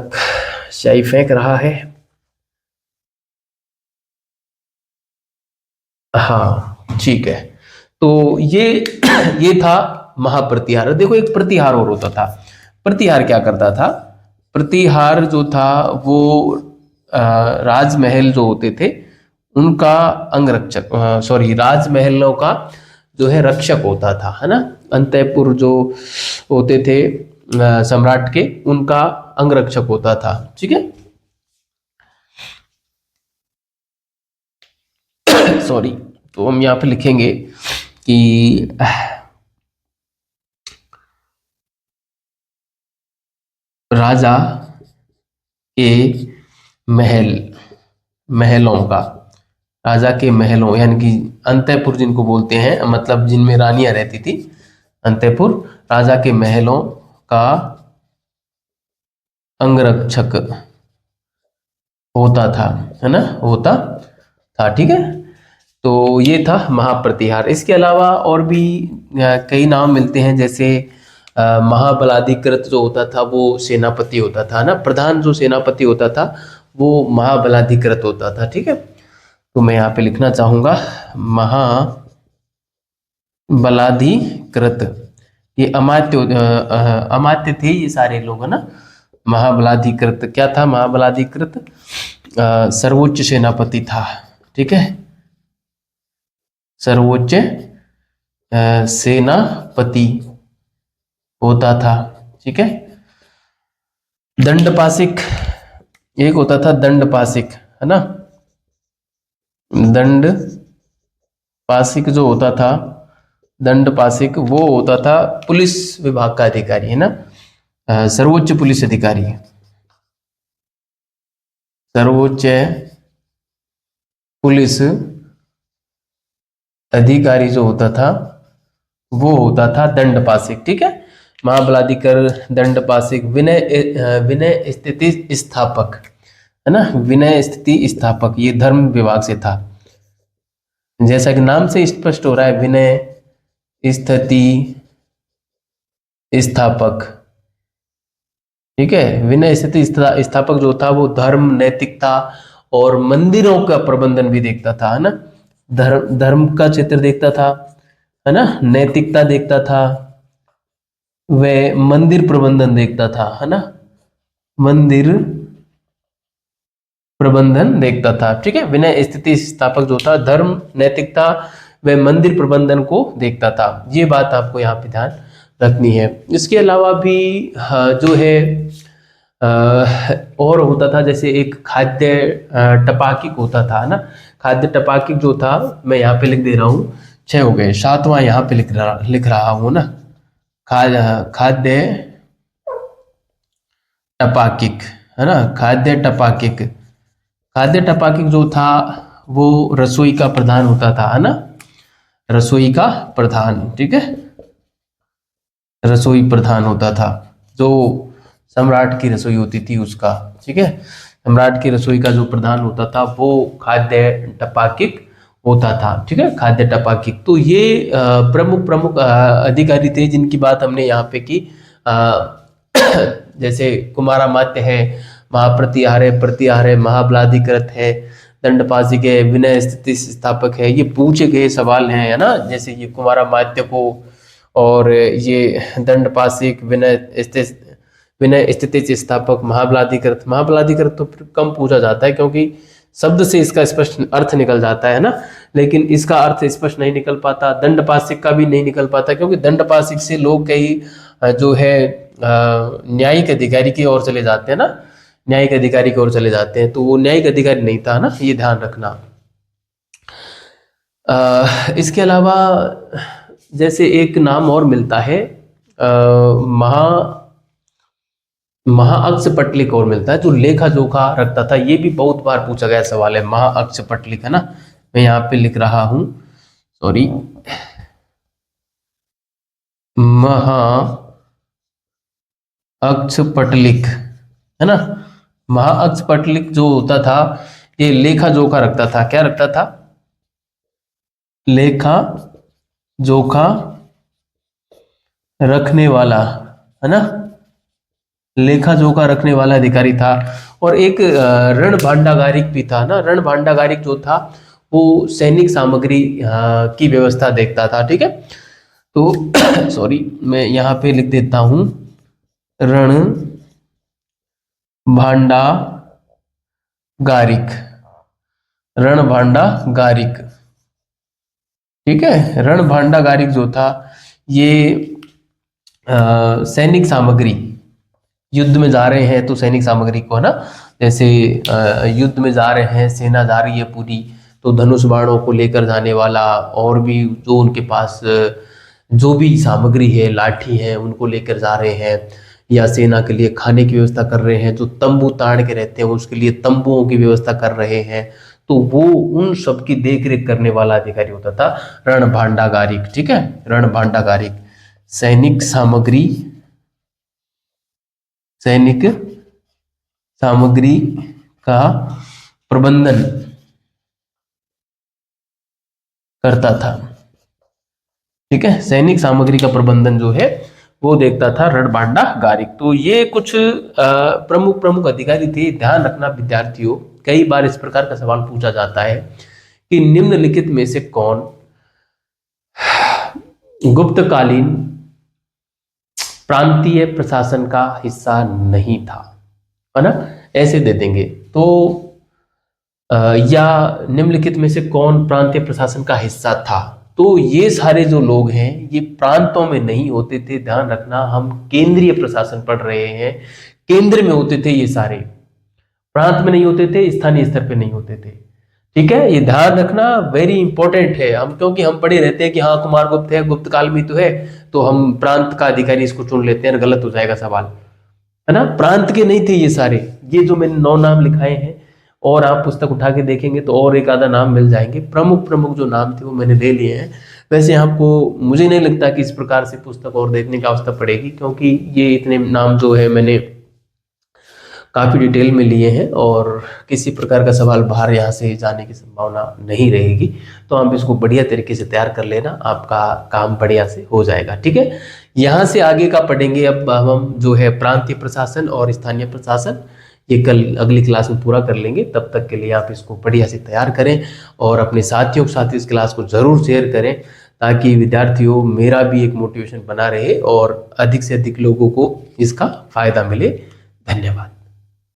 स्याही फेंक रहा है। हाँ ठीक है, तो ये था महाप्रतिहार। देखो एक प्रतिहार और होता था। प्रतिहार क्या करता था? प्रतिहार जो था वो राजमहल जो होते थे उनका अंगरक्षक, सॉरी, राजमहलों का जो है रक्षक होता था, है ना। अंतःपुर जो होते थे सम्राट के, उनका अंगरक्षक होता था। ठीक है, सॉरी। तो हम यहाँ पे लिखेंगे कि राजा के महल, महलों का, राजा के महलों यानी कि अंतःपुर जिनको बोलते हैं, मतलब जिनमें रानियां रहती थी, अंतःपुर, राजा के महलों का अंगरक्षक होता था, है ना, होता था। ठीक है, तो ये था महाप्रतिहार। इसके अलावा और भी कई नाम मिलते हैं, जैसे महाबलाधिकृत जो होता था वो सेनापति होता था ना, प्रधान जो सेनापति होता था वो महाबलाधिकृत होता था। ठीक है, तो मैं यहाँ पे लिखना चाहूंगा महाबलाधिकृत। ये अमात्य थे ये सारे लोग, है ना। महाबलाधिकृत क्या था? महाबलाधिकृत सर्वोच्च सेनापति था। ठीक है, सर्वोच्च सेनापति होता था। ठीक है, दंडपासिक एक होता था, दंडपासिक, है ना। दंड पासिक जो होता था, दंडपासिक वो होता था पुलिस विभाग का अधिकारी, है ना। सर्वोच्च पुलिस अधिकारी, सर्वोच्च पुलिस अधिकारी जो होता था वो होता था दंडपासिक। ठीक है, महाबलाधिकर, दंडपासिक, विनय स्थिति स्थापक, है ना। विनय स्थिति स्थापक ये धर्म विभाग से था, जैसा कि नाम से स्पष्ट हो रहा है, विनय स्थिति स्थापक। ठीक है, विनय स्थिति स्थापक जो था वो धर्म, नैतिकता और मंदिरों का प्रबंधन भी देखता था, है ना। धर्म का चित्र देखता था, है ना, नैतिकता देखता था, वह मंदिर प्रबंधन देखता था, है ना, मंदिर प्रबंधन देखता था। ठीक है, विनय स्थिति स्थापक जो था धर्म, नैतिकता व मंदिर प्रबंधन को देखता था। ये बात आपको यहाँ पे ध्यान रखनी है। इसके अलावा भी जो है और होता था, जैसे एक खाद्य टपाकिक होता था, है ना। खाद्य टपाकिक जो था, मैं यहाँ पे लिख दे रहा हूँ, 6 हो गए, 7वां यहाँ पे लिख रहा हूँ ना। खाद्य टपाकिक, है ना, खाद्य टपाकिक। खाद्य टपाकिक जो था वो रसोई का प्रधान होता था, है ना, रसोई का प्रधान। ठीक है, रसोई प्रधान होता था, जो सम्राट की रसोई होती थी उसका। ठीक है, सम्राट की रसोई का जो प्रधान होता था वो खाद्य टपाकिक होता था। ठीक है, खाद्य टपाकिक। तो ये प्रमुख प्रमुख अधिकारी थे जिनकी बात हमने यहाँ पे की। जैसे कुमारामात्य है, महाप्रतिहार है, प्रतिहार है, महाबलाधिकृत है, दंडपासिक है, विनय स्थिति स्थापक है। ये पूछे गए सवाल हैं, है ना। जैसे ये कुमारामात्य को, और ये दंडपासिक, विनय स्थिति स्थापक, महाबलाधिकृत। महाबलाधिकृत तो फिर कम पूछा जाता है क्योंकि शब्द से इसका स्पष्ट अर्थ निकल जाता है ना, लेकिन इसका अर्थ स्पष्ट नहीं निकल पाता। दंडपासिक का भी नहीं निकल पाता क्योंकि दंडपासिक से लोग कई जो है न्यायिक अधिकारी की ओर चले जाते हैं ना, न्यायिक अधिकारी की ओर चले जाते हैं, तो वो न्यायिक अधिकारी नहीं था ना, ये ध्यान रखना। इसके अलावा जैसे एक नाम और मिलता है, महा महाअक्षपटलिक और मिलता है, जो लेखा जोखा रखता था। ये भी बहुत बार पूछा गया सवाल है, महाअक्षपटलिक, है ना। मैं यहाँ पे लिख रहा हूं, सॉरी, महाअक्षपटलिक, है ना। महाअक्षपटलिक जो होता था ये लेखा जोखा रखता था। क्या रखता था? लेखा जोखा रखने वाला, है ना, लेखा जोखा रखने वाला अधिकारी था। और एक रण भांडागारिक भी था ना। रण भांडागारिक जो था वो सैनिक सामग्री की व्यवस्था देखता था। ठीक है, तो सॉरी, मैं यहाँ पे लिख देता हूं, रण भांडागारिक, रण भांडागारिक। ठीक है, रण भांडागारिक जो था ये सैनिक सामग्री, युद्ध में जा रहे हैं तो सैनिक सामग्री को, है ना, जैसे युद्ध में जा रहे हैं, सेना जा रही है पूरी, तो धनुष बाणों को लेकर जाने वाला, और भी जो उनके पास जो भी सामग्री है, लाठी है, उनको लेकर जा रहे हैं, या सेना के लिए खाने की व्यवस्था कर रहे हैं, जो तंबू ताड़ के रहते हैं उसके लिए तंबुओं की व्यवस्था कर रहे हैं, तो वो उन सब की देख रेख करने वाला अधिकारी होता था रण भांडागारिक। ठीक है, रण भांडागारिक, सैनिक सामग्री, सैनिक सामग्री का प्रबंधन करता था। ठीक है, सैनिक सामग्री का प्रबंधन जो है वो देखता था रण भांडागारिक। तो ये कुछ प्रमुख प्रमुख अधिकारी थे। ध्यान रखना विद्यार्थियों, कई बार इस प्रकार का सवाल पूछा जाता है कि निम्नलिखित में से कौन गुप्तकालीन प्रांतीय प्रशासन का हिस्सा नहीं था, है ना, ऐसे दे देंगे। तो या निम्नलिखित में से कौन प्रांतीय प्रशासन का हिस्सा था, तो ये सारे जो लोग हैं ये प्रांतों में नहीं होते थे। ध्यान रखना, हम केंद्रीय प्रशासन पढ़ रहे हैं, केंद्र में होते थे ये सारे, प्रांत में नहीं होते थे, स्थानीय स्तर पे नहीं होते थे। ठीक है, ये ध्यान रखना, वेरी इंपॉर्टेंट है। हम क्योंकि हम पढ़े रहते हैं कि हाँ कुमार गुप्त है, गुप्त काल में तो है, तो हम प्रांत का अधिकारी इसको चुन लेते हैं, गलत हो जाएगा सवाल, है ना। प्रांत के नहीं थे ये सारे, ये जो मैंने 9 नाम लिखाए हैं, और आप पुस्तक उठा के देखेंगे तो और एक आधा नाम मिल जाएंगे। प्रमुख प्रमुख जो नाम थे वो मैंने ले लिए हैं। वैसे आपको, मुझे नहीं लगता कि इस प्रकार से पुस्तक और देखने की आवश्यकता पड़ेगी, क्योंकि ये इतने नाम जो है मैंने काफ़ी डिटेल में लिए हैं, और किसी प्रकार का सवाल बाहर यहाँ से जाने की संभावना नहीं रहेगी। तो आप इसको बढ़िया तरीके से तैयार कर लेना, आपका काम बढ़िया से हो जाएगा। ठीक है, यहाँ से आगे का पढ़ेंगे अब हम जो है प्रांतीय प्रशासन और स्थानीय प्रशासन। ये कल अगली क्लास में पूरा कर लेंगे। तब तक के लिए आप इसको बढ़िया से तैयार करें और अपने साथियों के साथ इस क्लास को ज़रूर शेयर करें, ताकि विद्यार्थियों मेरा भी एक मोटिवेशन बना रहे और अधिक से अधिक लोगों को इसका फायदा मिले। धन्यवाद।